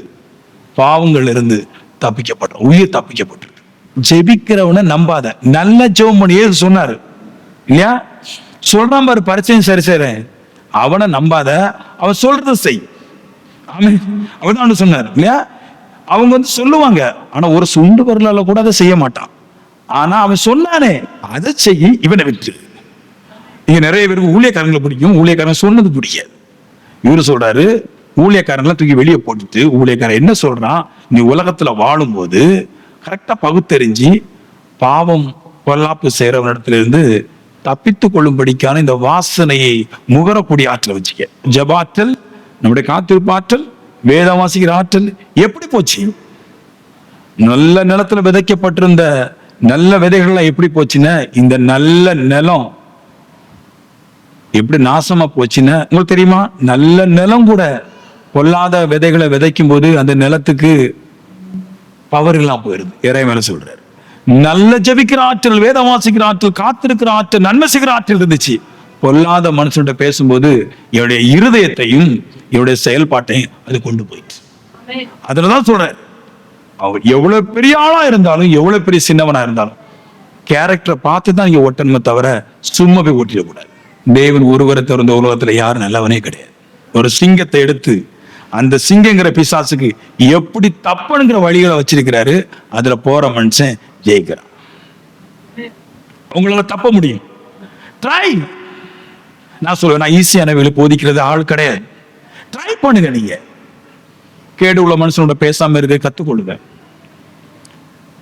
பாவங்கள் இருந்து தப்பிக்கப்பட்ட உயிர் தப்பிக்கப்பட்டு. ஜெபிக்கிறவனை நம்பாத, நல்ல ஜெபம் பண்ணியே சொன்னாரு இல்லையா, சொல்றான் பாரு பரிச்சயம் சரி செய்றேன், அவனை நம்பாத, அவன் சொல்றத செய். அவன் சொன்னார் இல்லையா. அவங்க வந்து சொல்லுவாங்க, ஆனா ஒரு சுண்டு வரலால கூட அதை செய்ய மாட்டான். ஆனா அவன் சொன்னானே அதை செய்ய, இவனை விட்டு. இங்க நிறைய பேருக்கு ஊழியக்காரங்களை பிடிக்கும், ஊழியக்காரன் சொன்னது பிடிக்காது. இவரு சொல்றாரு, ஊழியக்காரங்களை தூக்கி வெளியே போட்டுட்டு, ஊழியக்காரன் என்ன சொல்றான், நீ உலகத்துல வாழும் போது கரெக்டா பகுத்தறிஞ்சு பாவம் பொல்லாப்பு செய்யறவனிடத்துல இருந்து தப்பித்து கொள்ளும்படிக்கான இந்த வாசனையை முகரக்கூடிய ஆற்றல் வச்சுக்க. ஜபாற்றல், நம்முடைய காத்திருப்பு ஆற்றல், வேதம் வாசிக்கிற ஆற்றல் எப்படி போச்சு? நல்ல நிலத்துல விதைக்கப்பட்டிருந்த நல்ல விதைகள்லாம் எப்படி போச்சுன்னா, இந்த நல்ல நிலம் எப்படி நாசமா போச்சுன்னா உங்களுக்கு தெரியுமா? நல்ல நிலம் கூட பொல்லாத விதைகளை விதைக்கும் போது அந்த நிலத்துக்கு பவர் எல்லாம் போயிருது. இறைவன் சொல்றாரு, நல்ல ஜபிக்கிற ஆற்றல், வேதம் வாசிக்கிற ஆற்றல், காத்திருக்கிற ஆற்றல், நன்மை செய்கிற ஆற்றல் இருந்துச்சு. பொல்லாத மனுஷன்கிட்ட பேசும்போது என்னுடைய இருதயத்தையும் என்னுடைய செயல்பாட்டையும் அது கொண்டு போயிடுச்சு. அதுலதான் சொல்றேன், அவர் எவ்வளவு பெரிய ஆளா இருந்தாலும் எவ்வளவு பெரிய சின்னவனா இருந்தாலும் கேரக்டரை பார்த்து தான் நீங்க ஓட்டணுமே தவிர சும்மா போய் ஓட்டிடக்கூடாது. தேவன் ஒருவரை திறந்த உலகத்துல யாரும் நல்லவனே கிடையாது. ஒரு சிங்கத்தை எடுத்து அந்த சிங்கங்கிற பிசாசுக்கு எப்படி தப்பனுங்கிற வழிகளை வச்சிருக்கிறாரு, அதுல போற மனுஷன் ஜெயிக்கிறான். உங்களால தப்ப முடியும், ட்ரை. நான் சொல்லுவேன், நான் ஈஸியான வேலை போதிக்கிறது ஆள் கிடையாது. ட்ரை பண்ணுங்க. நீங்க கேடு உள்ள மனுஷனோட பேசாம இருக்க கத்துக்கொள்ளுங்க.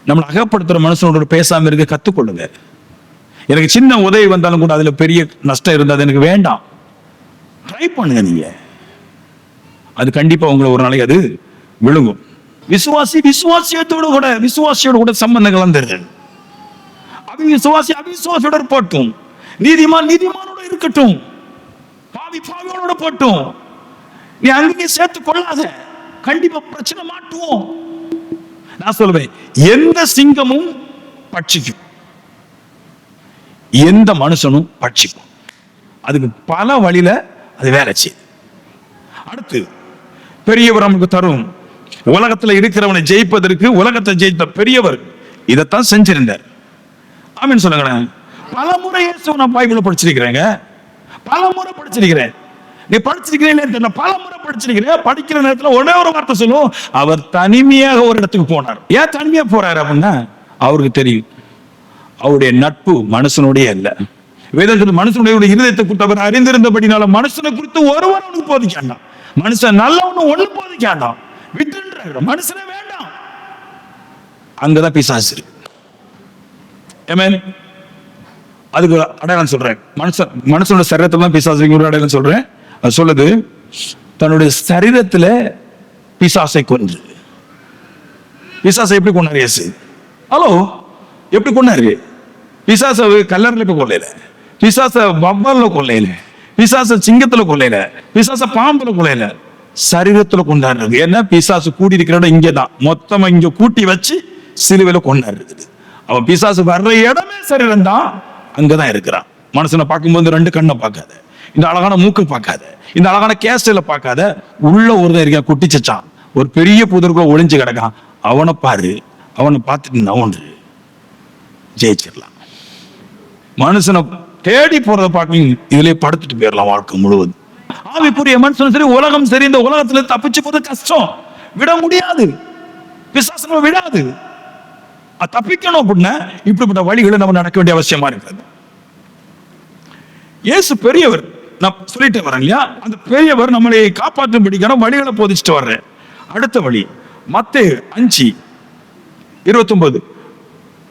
நம்மளை அகப்படுத்துற மனுஷனோட பேசாம இருக்க கத்துக்கொள்ளுங்க. எனக்கு சின்ன உதவி வந்தாலும் கூட அதுல பெரிய நஷ்டம் இருந்தாது எனக்கு வேண்டாம். ட்ரை பண்ணுங்க. நீங்க அது கண்டிப்பா உங்களை ஒரு நாளைக்கு அது விழுங்கும். விசுவாசியோட கூட சம்பந்தங்கள் வந்துருது. அவிசுவாசியோட போட்டும், நீதிமானோட இருக்கட்டும், பாவியோட போட்டும், நீ அங்கேயே சேர்த்து கொள்ளாத, கண்டிப்பா பிரச்சனை மாட்டுவோம். நான் சொல்லுவேன், எந்த சிங்கமும் பட்சிக்கும், எந்த மனுஷனும் பட்சிக்கும். அதுக்கு பல வழியில அது வேலை செய்யுது. அடுத்து பெரியவர் நமக்கு தரும். உலகத்துல இருக்கிறவனை ஜெயிப்பதற்கு உலகத்தை ஜெயித்த பெரியவர் இதைத்தான் செஞ்சிருந்தார். ஆமீன் சொல்லுங்களேன். பல முறை நான் பைபிள படிச்சிருக்கிறேங்க, பல முறை படிச்சிருக்கிறேன். நீ படிச்சிருக்கிறேன், பல முறை படிச்சிருக்கிறேன். படிக்கிற நேரத்துல ஒரே ஒரு வார்த்தை சொல்லுவோம், அவர் தனிமையாக ஒரு இடத்துக்கு போனார். ஏன் தனிமையா போறாரு அப்படின்னா, அவருக்கு தெரியும் அவருடைய நட்பு மனுஷனுடைய அல்ல. வேதத்தில் மனுஷனுடைய இருதயத்தை குறித்து அவர் அறிந்திருந்தபடினால மனுஷனை குறித்து ஒருவர் அவனுக்கு போதிக்காண்டாம். மனுஷன் நல்லவனு ஒண்ணு போதிக்காண்டாம், விட்டு மனுஷனே வேண்டாம். அங்கதான் பிசாசு இருக்கு. அதுக்கு ஒரு அடையாளம் சொல்றேன். மனுஷனோட சரீரத்துல தான் பிசாசு ஒரு அடையாளம் சொல்றேன். அது சொல்லுது, தன்னுடைய சரீரத்துல பிசாசை கொன்று. பிசாசை எப்படி கொண்டாரு இயேசு? ஹலோ, எப்படி கொண்டாரு? பிசாச கல்லறையில போய் கொள்ளையில, பிசாச வவ்வால்ல கொள்ளையில, பிசாச சிங்கத்துல கொள்ளையில, பிசாச பாம்புல கொள்ளையில, சரீரத்துல கொண்டாடுறது. ஏன்னா பிசாசு கூடி இருக்கிற இடம் இங்கதான், மொத்தமா இங்க கூட்டி வச்சு சிலுவையில கொண்டாடுறது. அவன் பிசாசு வர்ற இடமே சரீரம் தான், அங்கதான் இருக்கிறான். மனுஷனை பார்க்கும்போது 2 கண்ணை பார்க்காத, இந்த அழகான மூக்கை பார்க்காத, இந்த அழகான கேஸ்டில பார்க்காத, உள்ள ஒருத்தன் இருக்கான் குட்டிச்சான், ஒரு பெரிய புதருக்குள்ள ஒளிஞ்சு கிடக்கான், அவனை பாரு. அவனை பார்த்துட்டு நவன்று ஜெயிச்சிடலாம். மனுஷனை தேடி போறத பார்க்க இதுலயே படுத்துட்டு போயிடலாம் வாழ்க்கை முழுவதும். ஆவிக்குரிய மனுஷனும் சரி, உலகம் சரி, இந்த உலகத்துல தப்பிச்சு போறது கஷ்டம், விட முடியாது, பிசாசு விடாது. தப்பிக்கணும் அப்படின்னா இப்படிப்பட்ட வழிகளை நம்ம நடக்க வேண்டிய அவசியமா இருக்கிறது. இயேசு பெரியவர், நான் சொல்லிட்டு வரேன் இல்லையா, அந்த பெரியவர் நம்மளை காப்பாற்றும்படிக்கான வழிகளை போதிச்சுட்டு வர்றேன். அடுத்த வழி மத்தேயு 5:29.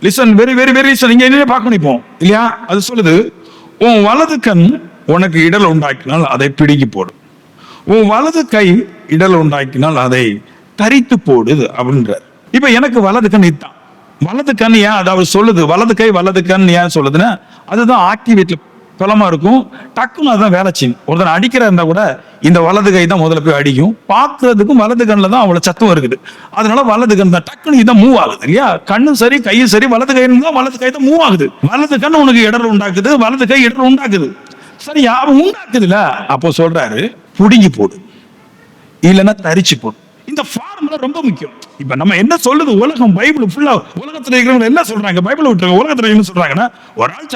Listen, very very very listen. இங்க என்ன பார்க்கணும் இப்போ இல்லையா? அது சொல்லுது, உன் வலது கண் உனக்கு இடல் உண்டாக்கினால் அதை பிடுங்கி போடு, உன் வலது கை இடல் உண்டாக்கினால் அதை தரித்து போடுது அப்படின்றார். இப்ப எனக்கு வலது கண் இதுதான். வலது கண் ஏன் அதாவது சொல்லுது, வலது கை வலது கண் ஏன் சொல்லுதுன்னா, அதுதான் ஆக்டிவேட்ல பலமா இருக்கும், டக்குன்னு அதுதான் வேலை செய்யும். ஒருத்தன் அடிக்கிறா இருந்தா கூட இந்த வலது கை தான் முதல்ல போய் அடிக்கும். பார்க்கறதுக்கும் வலது கண்ணில் தான் அவ்வளவு சத்தம் இருக்குது. அதனால வலது கண் தான் டக்குன்னு இதான் மூவ் ஆகுது இல்லையா? கண்ணும் சரி கையும் சரி, வலது கை தான், வலது கை தான் மூவ் ஆகுது. வலது கண் உனக்கு இடர் உண்டாக்குது, வலது கை இடர் உண்டாக்குது. சரி, அவன் உண்டாக்குதுல, அப்போ சொல்றாரு புடுங்கி போடு, இல்லைன்னா தரிச்சு போடு. இந்த ஃபார்முலா ரொம்ப முக்கியம். இப்ப நம்ம என்ன சொல்லுது உலகம், பைபிள் ஃபுல்லா உலகத்துல இருக்கிறவங்க என்ன சொல்றாங்க, பைபிள் விட்டுருங்க, உலகத்துல என்ன சொல்றாங்கன்னா, ஒரு ஆள்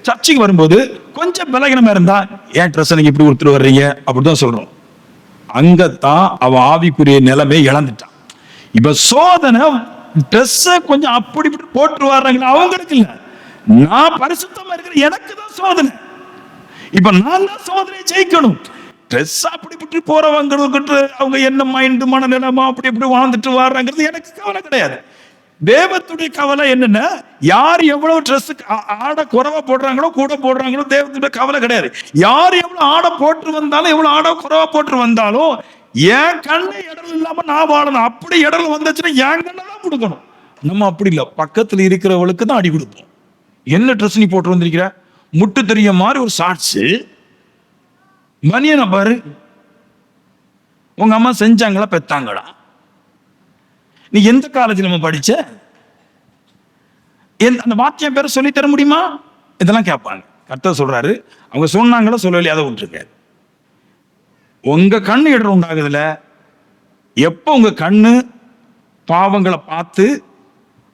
சர்ச்சுக்கு வரும்போது கொஞ்சம் பலகீனமா இருந்தா, ஏன் ட்ரெஸ் நீங்க இப்படி கொடுத்துட்டு வர்றீங்க அப்படிதான் சொல்றோம். அங்கத்தான் அவன் ஆவிக்குரிய நிலைமை இழந்துட்டான். இப்ப சோதனை ட்ரெஸ் கொஞ்சம் அப்படி இப்படி போட்டு வர்றாங்களா, அவங்களுக்கு இல்ல, நான் பரிசுத்தமா இருக்கிற எனக்கு தான் சோதனை. இப்ப நான் தான் சோதனையை ஜெயிக்கணும். ட்ரெஸ் அப்படி இப்படி போறவங்க அவங்க என்ன மைண்ட் மனநிலைமா அப்படி இப்படி வாழ்ந்துட்டு வர்றாங்கிறது எனக்கு கவலை கிடையாது. தேவத்துடைய கவலை என்னன்னா, யார் எவ்வளவு ட்ரெஸ் ஆட குறைவா போடுறாங்களோ கூட போடுறாங்களோ தேவத்துடைய கவலை கிடையாது. யார் எவ்வளவு ஆடை போட்டு வந்தாலும், எவ்வளவு ஆடை குறைவா போட்டு வந்தாலும், என் கண்ணு இடல் இல்லாம நான் வாழணும். அப்படி இடல் வந்துச்சுன்னா என் கண்ணை தான் கொடுக்கணும். நம்ம அப்படி இல்லை, பக்கத்துல இருக்கிறவளுக்கு தான் அடி கொடுப்போம். என்ன ட்ரெஸ் நீ போட்டு வந்திருக்கிற, முட்டு தெரிய மாதிரி ஒரு ஷார்ட்ஸ், மணியனை பாரு, உங்க அம்மா செஞ்சாங்களா பெத்தாங்களா, நீ எந்த காலேஜ் நம்ம படிச்ச, அந்த வாக்கியம் பேரை சொல்லி தர முடியுமா, இதெல்லாம் கேட்பாங்க. கர்த்தர் சொல்றாரு, அவங்க சொன்னாங்களா சொல்லலையா அதை விட்டுருக்க. உங்க கண்ணு இடர் உண்டாகுதுல, எப்ப உங்க கண்ணு பாவங்களை பார்த்து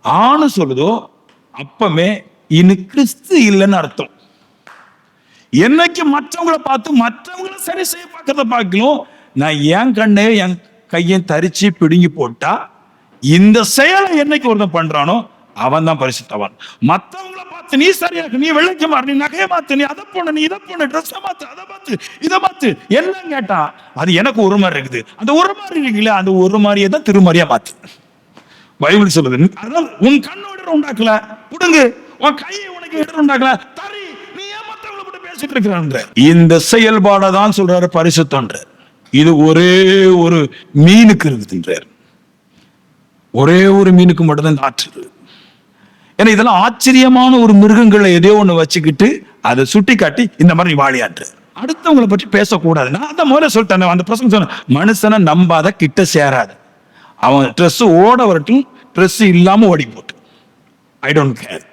ஆணு சொல்லுதோ அப்பமே இன்னும் கிறிஸ்து இல்லைன்னு அர்த்தம். என்னைக்கு மற்றவங்களை பார்த்து மற்றவங்களை சரி செய்ய பார்க்கறத பார்க்கணும், நான் என் கண்ணே என் கையை தரிச்சு பிடுங்கி போட்டா, இந்த செயலை என்னைக்கு ஒருத்தன் பண்றானோ அவன் தான் பரிசுத்தவான். மற்றவங்களை பார்த்து நீ சரியா இருக்கு, நீ வெள்ளைக்கு மாறு, நீ நகையை மாத்து, நீ அதை போன, நீ இதை போன, ட்ரெஸ் மாத்து, அதை மாத்து, இதை மாத்து, எல்லாம் கேட்டா அது எனக்கு ஒரு மாதிரி இருக்குது. அந்த ஒரு மாதிரி இருக்குல்ல, அந்த ஒரு மாதிரியே தான் திருமறியா மாத்து. பைபிள் சொல்லுது, அதனால உன் கண்ணோட உண்டாக்கல புடுங்கு, உன் கையை உனக்கு இடர் உண்டாக்கல தரி, நீ ஏமாத்தவங்களை கூட பேசிட்டு இருக்கிறான்ற இந்த செயல்பாடை தான் சொல்றாரு பரிசுத்தன்ற. இது ஒரே ஒரு மீனுக்கு இருக்குதுன்றார். ஒரே ஒரு மீனுக்கு மட்டும்தான் இந்த ஆற்று. ஏன்னா இதெல்லாம் ஆச்சரியமான ஒரு மிருகங்களை எதையோ ஒண்ணு வச்சுக்கிட்டு அதை சுட்டி காட்டி இந்த மாதிரி வாழியாற்று. அடுத்தவங்களை பற்றி பேசக்கூடாது. நான் அந்த முதல்ல சொல்லிட்டேன், அந்த பிரசங்க சொன்ன, மனுஷனை நம்பாத, கிட்ட சேராத. அவன் ட்ரெஸ் ஓட வரட்டும், ட்ரெஸ் இல்லாம ஓடி போட்டு, ஐ டோன்ட் கேர்.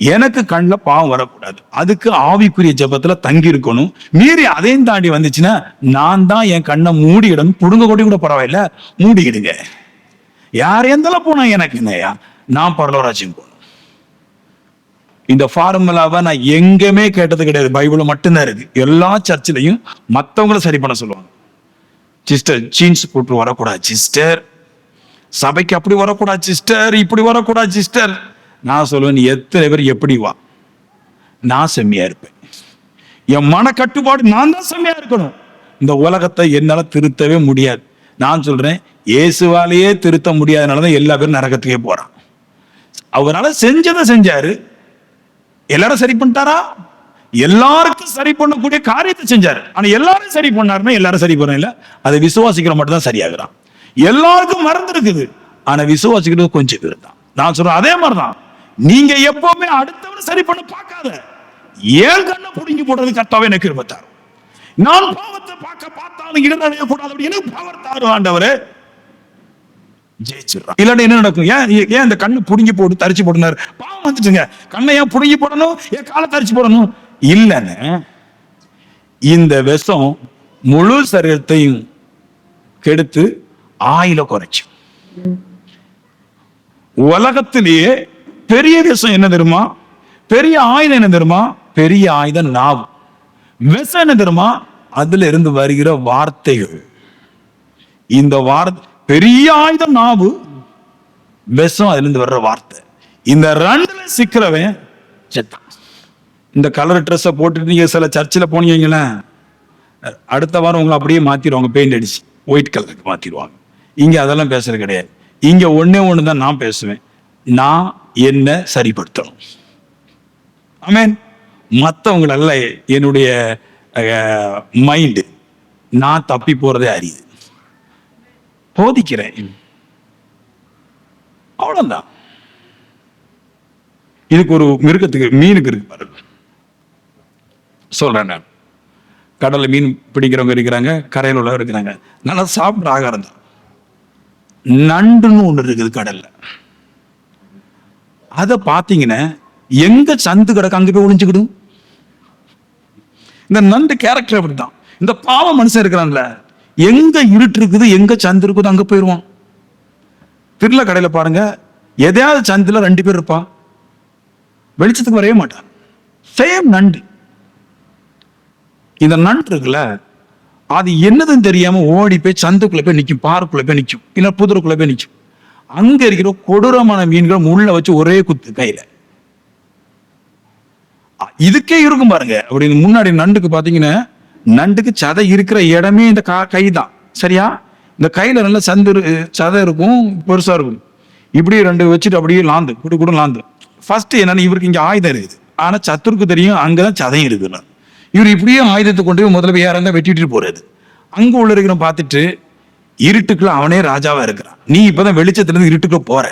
எனக்கு கண்ணில் பாவம் வரக்கூடாது. அதுக்கு ஆவிக்குரிய ஜபத்துல தங்கி இருக்கணும். மீறி அதையும் தாண்டி வந்துச்சுன்னா நான் தான் என் கண்ணை மூடிடணும். புடுங்க கொடி கூட பரவாயில்ல, மூடிக்கிடுங்க. யார் எந்தெல்லாம் போனா எனக்கு என்னையா, நான் பரலோராஜ்யம் போகணும். இந்த ஃபார்முலாவை நான் எங்கேயுமே கேட்டது கிடையாது, பைபிள்ல மட்டும்தான் இருக்கு. எல்லா சர்ச்சிலையும் மற்றவங்களை சரி பண்ண சொல்லுவாங்க. சிஸ்டர் ஜீன்ஸ் போட்டு வரக்கூடாது சிஸ்டர், சபைக்கு அப்படி வரக்கூடாது சிஸ்டர், இப்படி வரக்கூடாது சிஸ்டர். நான் சொல்லுவேன், நீ எத்தனை பேர் எப்படி வா, நான் செம்மையா இருப்பேன். என் மன கட்டுப்பாடு நான் தான் செம்மையா இருக்கணும். இந்த உலகத்தை என்னால திருத்தவே முடியாது. நான் சொல்றேன், இயேசுவாலேயே திருத்த முடியாதனாலதான் எல்லா பேரும் நரகத்துக்கே போறான். அவரால் செஞ்சதை செஞ்சாரு, எல்லாரும் சரி பண்ணிட்டாரா? எல்லாருக்கும் சரி பண்ணக்கூடிய காரியத்தை செஞ்சாரு. ஆனா எல்லாரும் சரி பண்ணாருன்னா எல்லாரும் சரி பண்ண இல்ல, அதை விசுவாசிக்கிற மட்டும் தான் சரியாகிறான். எல்லாருக்கும் மறந்து இருக்குது, ஆனா விசுவாசிக்கிறது கொஞ்சம் பேர் தான். நான் சொல்றேன் அதே மாதிரிதான் நீங்க எப்பவுமே அடுத்தவனை சரி பண்ண பார்க்காத. ஏன் கண்ணை புடுங்கி போடுறது கர்த்தாவே எனக்கு கிருபை தாரும். நான் பாவத்தை பார்த்தாலும் இடனடைய கூடாது அப்படின்னு பவர் தாரும் ஆண்டவரே. ஜெயிச்சிடறான். இல்லாட்டி என்ன நடக்கும்? ஏன் இந்த கண்ணு புடுங்கி போட்டு தரிச்சு போட்டுனாரு? பாவம் வந்துட்டுங்க. கண்ணை ஏன் புடுங்கி போடணும்? ஏன் காலை தரிச்சு போடணும்? இல்லன்னு இந்த விஷம் முழு சரீரத்தையும் கெடுத்து ஆயில குறைச்சு. உலகத்திலேயே பெரிய விஷம் என்ன தெரியுமா? பெரிய ஆயுதம் என்ன தெரியுமா? பெரிய ஆயுதம் நாவு. விஷம் என்ன தெரியுமா? அதுல இருந்து வருகிற வார்த்தைகள். இந்த வார்த்தை பெரிய ஆயுதம் நாவு, விஷம் அதுல இருந்து வர்ற வார்த்தை. இந்த ரெண்டுல சிக்கிறவன் செத்தான். இந்த கலர் ட்ரெஸ்ஸை போட்டுட்டு நீங்க சில சர்ச்சில் போனீங்களேன், அடுத்த வாரம் உங்களை அப்படியே மாத்திடுவாங்க, பெயிண்ட் அடிச்சு ஒயிட் கலருக்கு மாத்திடுவாங்க. இங்க அதெல்லாம் பேசுறது கிடையாது. இங்க ஒன்னே ஒண்ணுதான் நான் பேசுவேன், நான் என்ன சரிப்படுத்தணும். ஆமென். மற்றவங்களல்ல என்னுடைய மைண்டு நான் தப்பி போறதே அறியுது, போதிக்கிறேன், அவ்வளவுதான். இதுக்கு ஒரு மிருகத்துக்கு மீனுக்கு இருக்கு பாருங்க, சொல்றேன் நான். கடல்ல மீன் பிடிக்கிறவங்க இருக்கிறாங்க, கரையில் உள்ளவங்க இருக்கிறாங்க. நல்லா சாப்பிட்ற ஆகாரம் தான். நண்டுன்னு ஒண்ணு இருக்குது கடல்ல. அதை பார்த்தீங்கன்னா எங்க சந்து கிடக்கு அங்க போய் ஒளிஞ்சுக்கிடும். இந்த நண்டு கேரக்டர் அப்படித்தான். இந்த பாவ மனுஷன் இருக்கிறான்ல, எங்க இருட்டு இருக்குது எங்க சந்து இருக்குதோ அங்க போயிடுவான். திருல கடையில பாருங்க, எதையாவது சந்துல 2 பேர் இருப்பா, வெளிச்சத்துக்கு வரவே மாட்டான். சேம் நண்டு. இந்த நண்டு இருக்குல்ல, அது என்னதுன்னு தெரியாம ஓடி போய் சந்துக்குள்ள போய் நிற்கும், பாருக்குள்ள போய் நிற்கும், இல்ல புதருக்குள்ள போய் நிற்கும். அங்க இருக்கிற கொடூரமான மீன்கள் முள்ள வச்சு ஒரே குத்து கையில. இதுக்கே இருக்கும் பாருங்க. அப்படின்னு முன்னாடி நண்டுக்கு பாத்தீங்கன்னா, நண்டுக்கு சதை இருக்கிற இடமே இந்த கை தான், சரியா? இந்த கையில நல்ல சதை இருக்கும், பெருசா இருக்கும். இப்படி 2 வச்சுட்டு அப்படியே லாந்து கூட லாந்து. ஃபர்ஸ்ட் என்னன்னு, இவருக்கு இங்க ஆயுதம் இருக்குது, ஆனா சத்துருக்கு தெரியும் அங்கதான் சதையும் இருக்குன்னு. இவர் இப்படியே ஆயுதத்தை கொண்டு போய் முதல்ல யாராங்க வெட்டிட்டு போறாரு. அங்க உள்ள இருக்கிற பார்த்துட்டு, இருட்டுக்குள்ள அவனே ராஜாவா இருக்கிறான், நீ இப்பதான் வெளிச்சத்துல இருந்து இருட்டுக்குள்ள போற.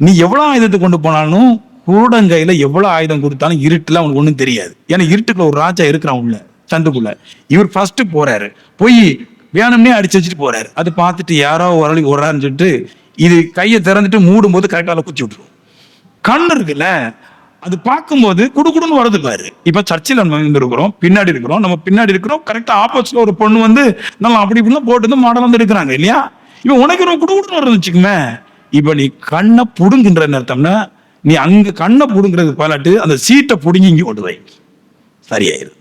நீ எவ்வளவு ஆயுதத்தை கொண்டு போனாலும், கூடங்கையில எவ்வளவு ஆயுதம் கொடுத்தாலும் இருட்டுல அவனுக்கு ஒண்ணும் தெரியாது. ஏன்னா இருட்டுக்குள்ள ஒரு ராஜா இருக்கிறான் உள்ள சந்துக்குள்ள. இவர் ஃபர்ஸ்ட் போறாரு, போய் வேணும்னே அடிச்சு வச்சுட்டு போறாரு. அது பார்த்துட்டு யாரோ ஒரு ஆளுன்னு சொல்லிட்டு இது கையை திறந்துட்டு மூடும் போது கரெக்டால குத்தி விட்டுருவோம். கண்ணு இருக்குல்ல, அது பார்க்கும்போது குடுக்குடுன்னு வருது பாரு. இப்ப சர்ச்சில் நம்ம இருக்கிறோம், பின்னாடி இருக்கிறோம், நம்ம பின்னாடி இருக்கிறோம், கரெக்டா ஆப்போசிட்ல ஒரு பொண்ணு வந்து நல்லா அப்படி இப்படிலாம் போட்டு மாடல் வந்து எடுக்கிறாங்க இல்லையா? இப்ப உனக்கு குடுக்குடுன்னு வருது வச்சுக்குமே. இப்ப நீ கண்ணை புடுங்குன்ற அர்த்தம்னா, நீ அங்க கண்ணை புடுங்கிறது பாலாட்டு அந்த சீட்டை புடுங்கி இங்க கொண்டு வை, சரியாயிருது.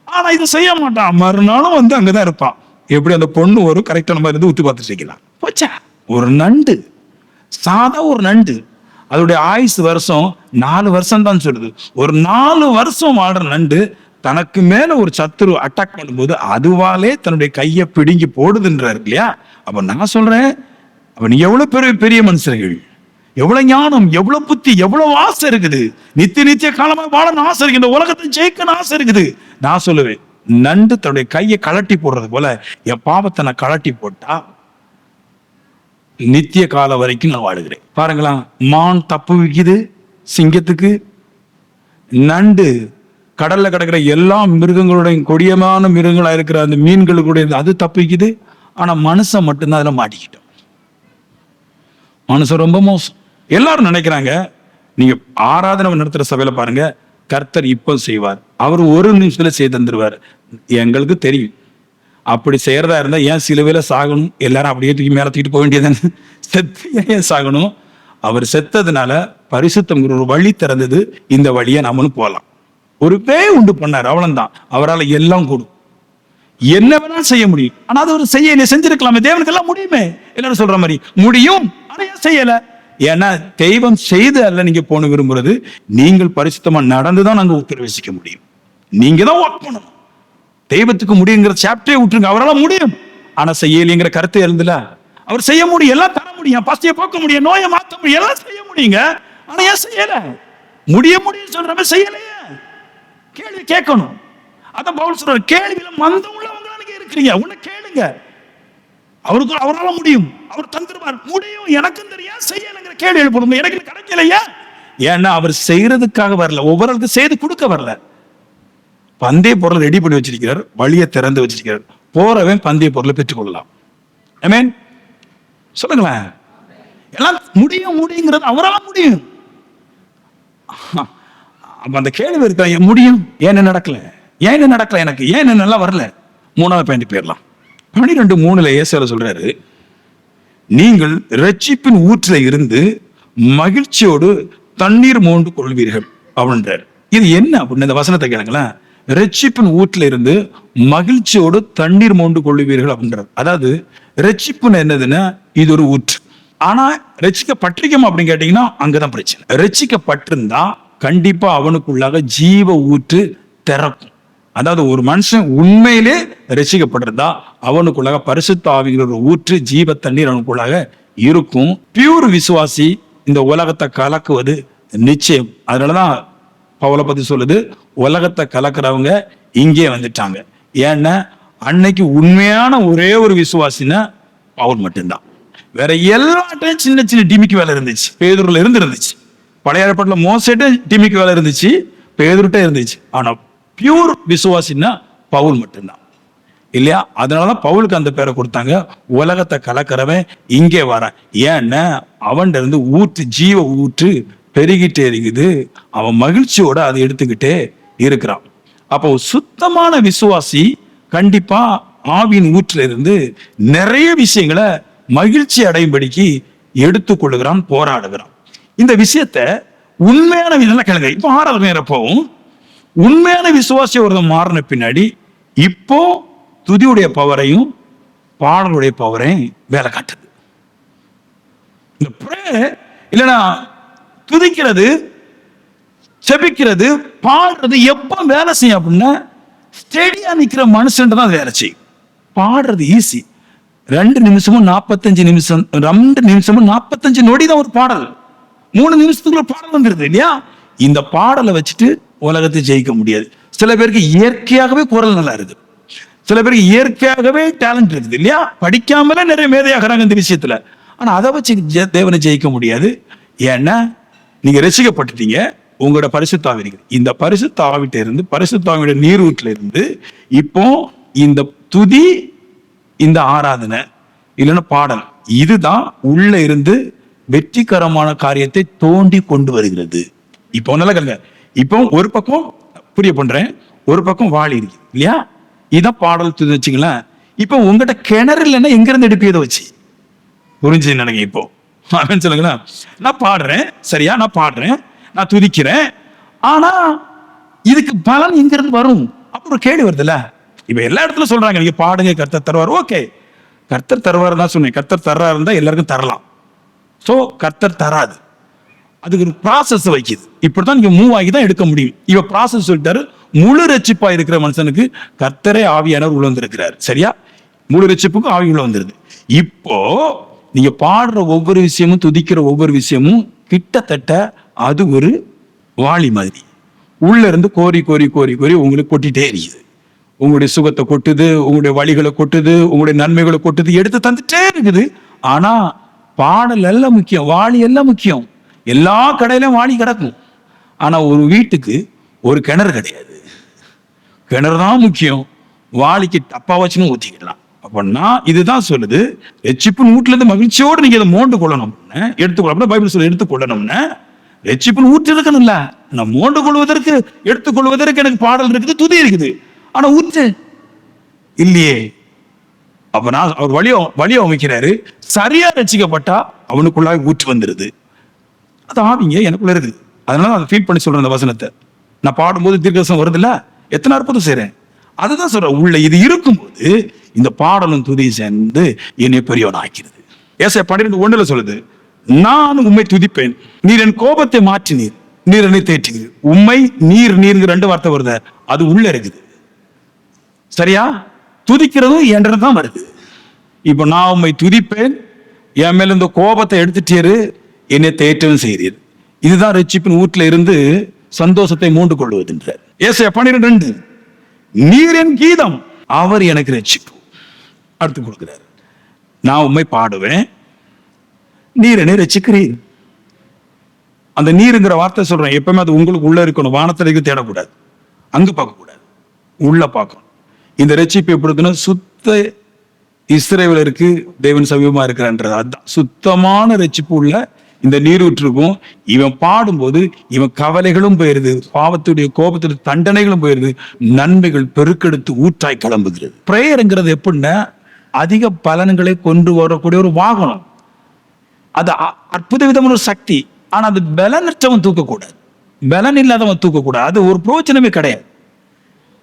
ஆனா இது செய்ய மாட்டான், மறுநாளும் வந்து அங்கதான் இருப்பான். எப்படி அந்த பொண்ணு வரும், கரெக்டா நம்ம இருந்து ஊத்தி பார்த்துட்டு வைக்கலாம். போச்சா? ஒரு நண்டு, சாதா ஒரு நண்டு, அதோடைய ஆயுசு வருஷம் 4 வருஷம் தான் சொல்லுது. ஒரு 4 வருஷம் வாழ்ற நண்டு தனக்கு மேல ஒரு சத்துரு அட்டாக் பண்ணும்போது அதுவாலே தன்னுடைய கையை பிடுங்கி போடுதுன்றாரு இல்லையா? அப்ப நான் சொல்றேன், அப்ப நீ எவ்வளவு பெரிய மனுஷர்கள், எவ்வளவு ஞானம், எவ்வளவு புத்தி, எவ்வளவு ஆசை இருக்குது, நித்திய காலமா வாழணும் ஆசை இருக்கு, இந்த உலகத்தை ஜெயிக்கணும் ஆசை இருக்குது. நான் சொல்லுவேன், நண்டு தன்னுடைய கையை கலட்டி போடுறது போல என் பாவத்தை நான் கலட்டி போட்டா நித்திய காலம் வரைக்கும் நான் வாழுகிறேன். பாருங்களா, மான் தப்பு விக்குது சிங்கத்துக்கு, நண்டு கடல்ல கிடக்கிற எல்லா மிருகங்களுடைய கொடியமான மிருகங்களா இருக்கிற அந்த மீன்களுடைய அது தப்பிக்குது. ஆனா மனுஷன் மட்டும்தான் அதுல மாட்டிக்கிட்டோம். மனுஷன் ரொம்ப மோசம். எல்லாரும் நினைக்கிறாங்க, நீங்க ஆராதனை நடத்துற சபையில பாருங்க, கர்த்தர் இப்ப செய்வார், அவர் ஒரு நிமிஷத்துல செய்து தந்துருவார். எங்களுக்கு தெரியும், அப்படி செய்யறதா இருந்தா ஏன் சிலுவையில சாகணும்? எல்லாரும் அப்படியே தூக்கி மேல தூக்கிட்டு போக வேண்டியதானே, செத்து ஏன் சாகணும்? அவர் செத்ததுனால பரிசுத்தம் ஒரு வழி திறந்தது, இந்த வழியை நம்மளும் போகலாம். ஒரு பேய் உண்டு பண்ணார், அவ்வளவுதான். அவரால் எல்லாம் கூடும், என்ன வேணாலும் செய்ய முடியும். ஆனா அது ஒரு செஞ்சிருக்கலாமே, தேவனுக்கு எல்லாம் முடியுமே. எல்லாரும் சொல்ற மாதிரி முடியும், ஆனா ஏன் செய்யல? ஏன்னா தெய்வம் செய்து அல்ல நீங்க போன விரும்புறது, நீங்கள் பரிசுத்தமா நடந்துதான் நாங்க பிரவேசிக்க முடியும். நீங்க தான் ஒர்க் பண்ணணும். தெய்வத்துக்கு முடியுங்கிற சாப்டரே விட்டுருங்க, அவரால் முடியும். ஆனா செய்யலைங்கிற கருத்து இருந்துல, அவர் செய்ய முடியும், எல்லாம் தர முடியும், பசியை போக்க முடியும், நோயை மாற்ற முடியும், எல்லாம் செய்ய முடியுங்க. ஆனா ஏன் செய்யல? முடியும் சொல்றவங்க செய்யலையே. கேள்வி கேட்கணும். அதான் பவுல் சொல்றாரு, கேள்வியில மந்தம் உள்ளவங்க நீங்க இருக்கிறீங்க, உன்னை கேளுங்க. அவரால் முடியும், அவர் தந்துருவார். முடியும், எனக்கும் தெரியும், செய்யலைங்கிற கேள்வி எழுப்பணும். எனக்கு கிடைக்கலையா? ஏன்னா அவர் செய்யறதுக்காக வரல, ஒவ்வொருவருக்கு செய்து கொடுக்க வரல. பந்தய பொருளை ரெடி பண்ணி வச்சிருக்கிறார், வழியை திறந்து வச்சிருக்கிறார். போறவன் பந்தய பொருளை பெற்றுக்கொள்ளலாம். ஆமென். சொல்லுங்களேன். எல்லாம் முடியுங்கிறது அவரால் முடியும். அப்ப அந்த கேள்வி இருக்கா, முடியும், ஏன் நடக்கல, ஏன் நடக்கல, எனக்கு ஏன் நல்லா வரல. மூணாவது பாயிண்ட் போயிடலாம். 12:3 இயேசு சொல்றாரு, நீங்கள் இரட்சிப்பின் ஊற்றில இருந்து மகிழ்ச்சியோடு தண்ணீர் மோண்டு கொள்வீர்கள் அப்படின்றார். இது என்ன அப்படின்னு இந்த வசனத்தை கேளுங்களேன். இரட்சிப்பின் ஊற்றில இருந்து மகிழ்ச்சியோடு தண்ணீர் மோண்டு கொள்வீர்கள் அப்படின்றார். அதாவது இரட்சிப்புன்னு என்னதுன்னா, இது ஒரு ஊற்று. ஆனா ரட்சிக்கப்பட்டிருக்கோம் அப்படின்னு கேட்டீங்கன்னா அங்கதான் பிரச்சனை. ரட்சிக்கப்பட்டிருந்தா கண்டிப்பா அவனுக்குள்ளாக ஜீவ ஊற்று திறக்கும். அதாவது ஒரு மனுஷன் உண்மையிலே ரட்சிக்கப்பட்டிருந்தா அவனுக்குள்ளாக பரிசுத்த ஆவிங்கிற ஒரு ஊற்று, ஜீவ தண்ணீர் அவனுக்குள்ளாக இருக்கும். பியூர் விசுவாசி இந்த உலகத்தை கலக்குவது நிச்சயம். அதனாலதான் பவுலை பத்தி சொல்லுது, உலகத்தை கலக்குறவங்க இங்கே வந்துட்டாங்க. ஏன்னா அன்னைக்கு உண்மையான ஒரே ஒரு விசுவாசினா பவுல் மட்டும்தான். வேற எல்லாட்டையும் சின்ன சின்ன டிமிக்கு வேலை இருந்துச்சு, பேதுருல இருந்துச்சு. பழைய ஏற்பாட்டுல மோசேட்ட டிமிக்கு வேலை இருந்துச்சு, பேதுருட்ட இருந்துச்சு. ஆனா பியூர் விசுவாசின்னா பவுல் மட்டும்தான், இல்லையா? அதனாலதான் பவுலுக்கு அந்த பேரை கொடுத்தாங்க, உலகத்தை கலக்கிறவன் இங்கே வர. ஏன்னா அவன் இருந்து ஊற்று, ஜீவ ஊற்று பெருகிட்டே இருக்குது. அவன் மகிழ்ச்சியோட அதை எடுத்துக்கிட்டே இருக்கிறான். அப்போ சுத்தமான விசுவாசி கண்டிப்பா ஆவியின் ஊற்றுல இருந்து நிறைய விஷயங்களை மகிழ்ச்சி அடையும்படிக்கு எடுத்துக்கொள்ளுகிறான், போராடுகிறான். இந்த விஷயத்த உண்மையான கேளுங்க. இப்போ 6வது நேரம் போகும். உண்மையான விசுவாசி ஒரு மாறின பின்னாடி இப்போ துதியுடைய பவரையும் பாடலுடைய பவரையும் வேலை காட்டுது. இந்த பிரேயர் இல்லைன்னா துதிக்கிறது, செபிக்கிறது, பாடுறது எப்ப வேலை செய்யும் அப்படின்னா ஸ்டெடியா நிக்கிற மனுஷன் தான் வேலை செய்யும். பாடுறது ஈஸி. 2 நிமிஷமும் 45 நிமிஷம், 2 நிமிஷமும் 45 நொடி தான் ஒரு பாடல். 3 நிமிஷத்துக்குள்ள பாடல் வந்துருது, இல்லையா? இந்த பாடலை வச்சுட்டு உலகத்தை ஜெயிக்க முடியாது. சில பேருக்கு இயற்கையாகவே குரல் நல்லா இருக்கு, சில பேருக்கு இயற்கையாகவே டேலண்ட் இருக்குது, இல்லையா? படிக்காமலே நிறைய மேதையாகிறாங்க இந்த விஷயத்துல. ஆனா அதை வச்சு தேவனை ஜெயிக்க முடியாது. ஏன்னா நீங்க ரசிக்கப்பட்டுட்டீங்க, உங்களோட பரிசுத்த ஆவி இருக்குது. இந்த பரிசுத்த ஆவிட்ட இருந்து, பரிசுத்த ஆவியோட நீரூற்றுல இருந்து இப்போ இந்த துதி, இந்த ஆராதனை இல்லைன்னா பாடல், இதுதான் உள்ள இருந்து வெற்றிகரமான காரியத்தை தோண்டி கொண்டு வருகிறது. இப்போ நல்லா கேளுங்க. இப்போ ஒரு பக்கம் புரிய பண்றேன், ஒரு பக்கம் வாளி இருக்கு, இல்லையா? இதான் பாடல் துதி வச்சுங்களேன். இப்போ உங்ககிட்ட கிணறு இல்லைன்னா எங்க இருந்து எடுப்பியதை வச்சு புரிஞ்சு நினைங்க. இப்போ அவன் சொல்லுங்களேன், நான் பாடுறேன், சரியா? நான் பாடுறேன், நான் துதிக்கிறேன், ஆனா இதுக்கு பலன் எங்க இருந்து வரும்? அப்ப ஒரு கேள்வி வருதுல்ல. இப்ப எல்லா இடத்துல சொல்றாங்க, நீங்க பாடுங்க, கர்த்தர் தருவார். ஓகே, கர்த்தர் தருவார் தான் சொன்னேன். கர்த்தர் தர்றா இருந்தா எல்லாருக்கும் தரலாம். சோ கர்த்தர் தராது, அதுக்கு ஒரு ப்ராசஸ் வைக்குது. இப்படித்தான் நீங்க மூவ் ஆகி தான் எடுக்க முடியும். இவ ப்ராசஸ் சொல்லிட்டாரு. முழு ரட்சிப்பா இருக்கிற மனுஷனுக்கு கர்த்தரே ஆவியானவர் உள்ள வந்திருக்கிறார், சரியா? முழு ரட்சிப்புக்கும் ஆவி உள்ள வந்துருது. இப்போ நீங்க பாடுற ஒவ்வொரு விஷயமும், துதிக்கிற ஒவ்வொரு விஷயமும் கிட்டத்தட்ட அது ஒரு வாளி மாதிரி உள்ள இருந்து கோரி கோரி கோரி கோரி உங்களுக்கு கொட்டிட்டே இருக்குது. உங்களுடைய சுகத்தை கொட்டுது, உங்களுடைய வழிகளை கொட்டுது, உங்களுடைய நன்மைகளை கொட்டுது, எடுத்து தந்துட்டே இருக்குது. ஆனா பாடல் எல்லாம் முக்கியம், வாளி எல்லாம் முக்கியம். எல்லா கடையிலும் வாளி கிடக்கும், ஆனா ஒரு வீட்டுக்கு ஒரு கிணறு கிடையாது. கிணறு தான் முக்கியம், வாளிக்கு டப்பா வச்சுன்னு ஊத்திக்கலாம். அப்படின்னா இதுதான் சொல்லுது, ரட்சிப்பின் ஊற்றுல இருந்து மகிழ்ச்சியோடு நீங்க இதை மோண்டு கொள்ளணும்னு எடுத்துக்கொள்ள பைபிள் சொல்லி எடுத்துக்கொள்ளணும்னு. ரட்சிப்பின் ஊற்று இருக்கணும்ல, நான் மோண்டு கொள்வதற்கு, எடுத்துக்கொள்வதற்கு எனக்கு பாடல் இருக்குது, துதி இருக்குது, ஆனா ஊற்று இல்லையே. அப்ப நான் அவர் வழியை அமைக்கிறாரு. சரியா ரட்சிக்கப்பட்டா அவனுக்குள்ளாக ஊற்று வந்துருது. அது ஆவிங்க எனக்குள்ள இருக்குது. அதனால அதை ஃபீல் பண்ணி சொல்றேன். அந்த வசனத்தை நான் பாடும்போது தீர்க்கதரிசனம் வருது இல்ல, எத்தனை அற்புதம் செய்றேன். அதுதான் சொல்றேன், உள்ள இது இருக்கும்போது இந்த பாடலும் துதியும் சேர்ந்து என்னை பெரியவன் ஆக்கிறது. ஏசாயா 12:1 சொல்லுது, நான் உம்மை துதிப்பேன், நீர் என் கோபத்தை மாற்றினீர், நீர் என்னை தேற்றினீர். உம்மை நீர், நீர் 2 வார்த்தை வருது, அது உள்ள இருக்குது, சரியா? துதிக்கிறதும் என்றதான் வருது. இப்ப நான் உம்மை துதிப்பேன், என் மேல இந்த கோபத்தை எடுத்துட்டேரு, என்னை தேற்றவும் செய்கிறீர். இதுதான் ரட்சிப்பின் ஊற்றுல இருந்து சந்தோஷத்தை மூண்டு கொள்வதுன்றார். ஏசாயா 12:2, நீர் என் கீதம், அவர் எனக்கு ரட்சிப்பு. அடுத்து கொடுக்கிறார், நான் உண்மை பாடுவேன், நீர் என்னை ரட்சிக்கிறீர். அந்த நீருங்கிற வார்த்தை சொல்றேன், எப்பவுமே அது உங்களுக்கு உள்ள இருக்கணும். வானத்திற்கு தேடக்கூடாது, அங்க பார்க்க கூடாது, உள்ள பார்க்கணும். இந்த ரட்சிப்பு எப்படி இருக்குன்னா, சுத்த இஸ்ரவேலருக்கு தேவன் சமீபமா இருக்கிறான்றது. அதுதான் சுத்தமான ரட்சிப்பு உள்ள இந்த நீரூற்றுக்கும். இவன் பாடும்போது இவன் கவலைகளும் போயிருது, பாவத்துடைய கோபத்துடைய தண்டனைகளும் போயிருது, நன்மைகள் பெருக்கெடுத்து ஊற்றாய் கிளம்புகிறது. பிரேயருங்கிறது எப்படின்னா, அதிக பலன்களை கொண்டு வரக்கூடிய ஒரு வாகனம். அது அற்புத விதமான ஒரு சக்தி. ஆனா அது பலனற்றவன் தூக்கக்கூடாது, பலன் இல்லாதவன் தூக்கக்கூடாது. அது ஒரு பிரோஜனமே கிடையாது.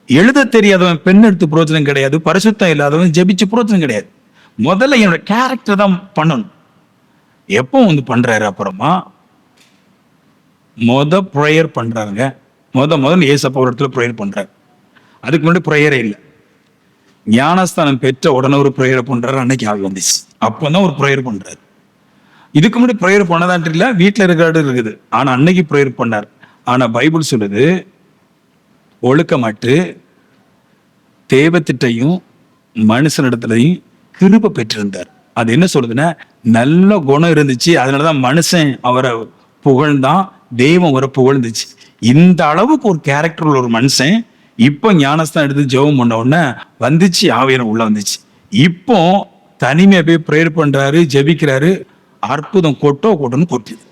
எழுத தெரியாதவன் பெண் எடுத்து பிரோஜனம் கிடையாது, பரிசுத்தம் இல்லாதவன் ஜெபிச்சு பிரோஜனம் கிடையாது. முதல்ல என்னோட கேரக்டர் தான் பண்ணணும். எப்போ வந்து பண்றாரு, அப்புறமா ப்ரேயர் பண்றாங்க. முதல்ல ஏசப்பா ஒரு இடத்துல ப்ரேயர் பண்றாரு. அதுக்கு முன்னாடி ப்ரேயரே இல்லை. ஞானஸ்தானம் பெற்ற உடனே ஒரு ப்ரேயர் பண்றாரு. அன்னைக்கு ஆவி வந்துச்சு, அப்பதான் ஒரு ப்ரேயர் பண்றாரு. இதுக்கு முன்னாடி ப்ரேயர் பண்ணதான்ட்டு இல்லை, வீட்டுல இருக்கிற இருக்குது. ஆனா அன்னைக்கு ப்ரேயர் பண்ணார். ஆனா பைபிள் சொல்லுது, ஒழுக்கமாட்டு தேவத்திட்டையும் மனுஷனிடத்துலையும் கிருபை பெற்றிருந்தார். அது என்ன சொல்லுதுன்னா, நல்ல குணம் இருந்துச்சு, அதனாலதான் மனுஷன் அவரை புகழ்ந்தான், தெய்வம் அவரை புகழ்ந்துச்சு. இந்த அளவுக்கு ஒரு கேரக்டர் உள்ள ஒரு மனுஷன் இப்போ ஞானஸ்தானம் எடுத்து ஜெபம் பண்ண உடனே வந்துச்சு, ஆவியான உள்ள வந்துச்சு. இப்போ தனிமையா போய் ப்ரேயர் பண்றாரு, ஜெபிக்கிறாரு, அற்புதம் கொட்டோன்னு கொட்டுது.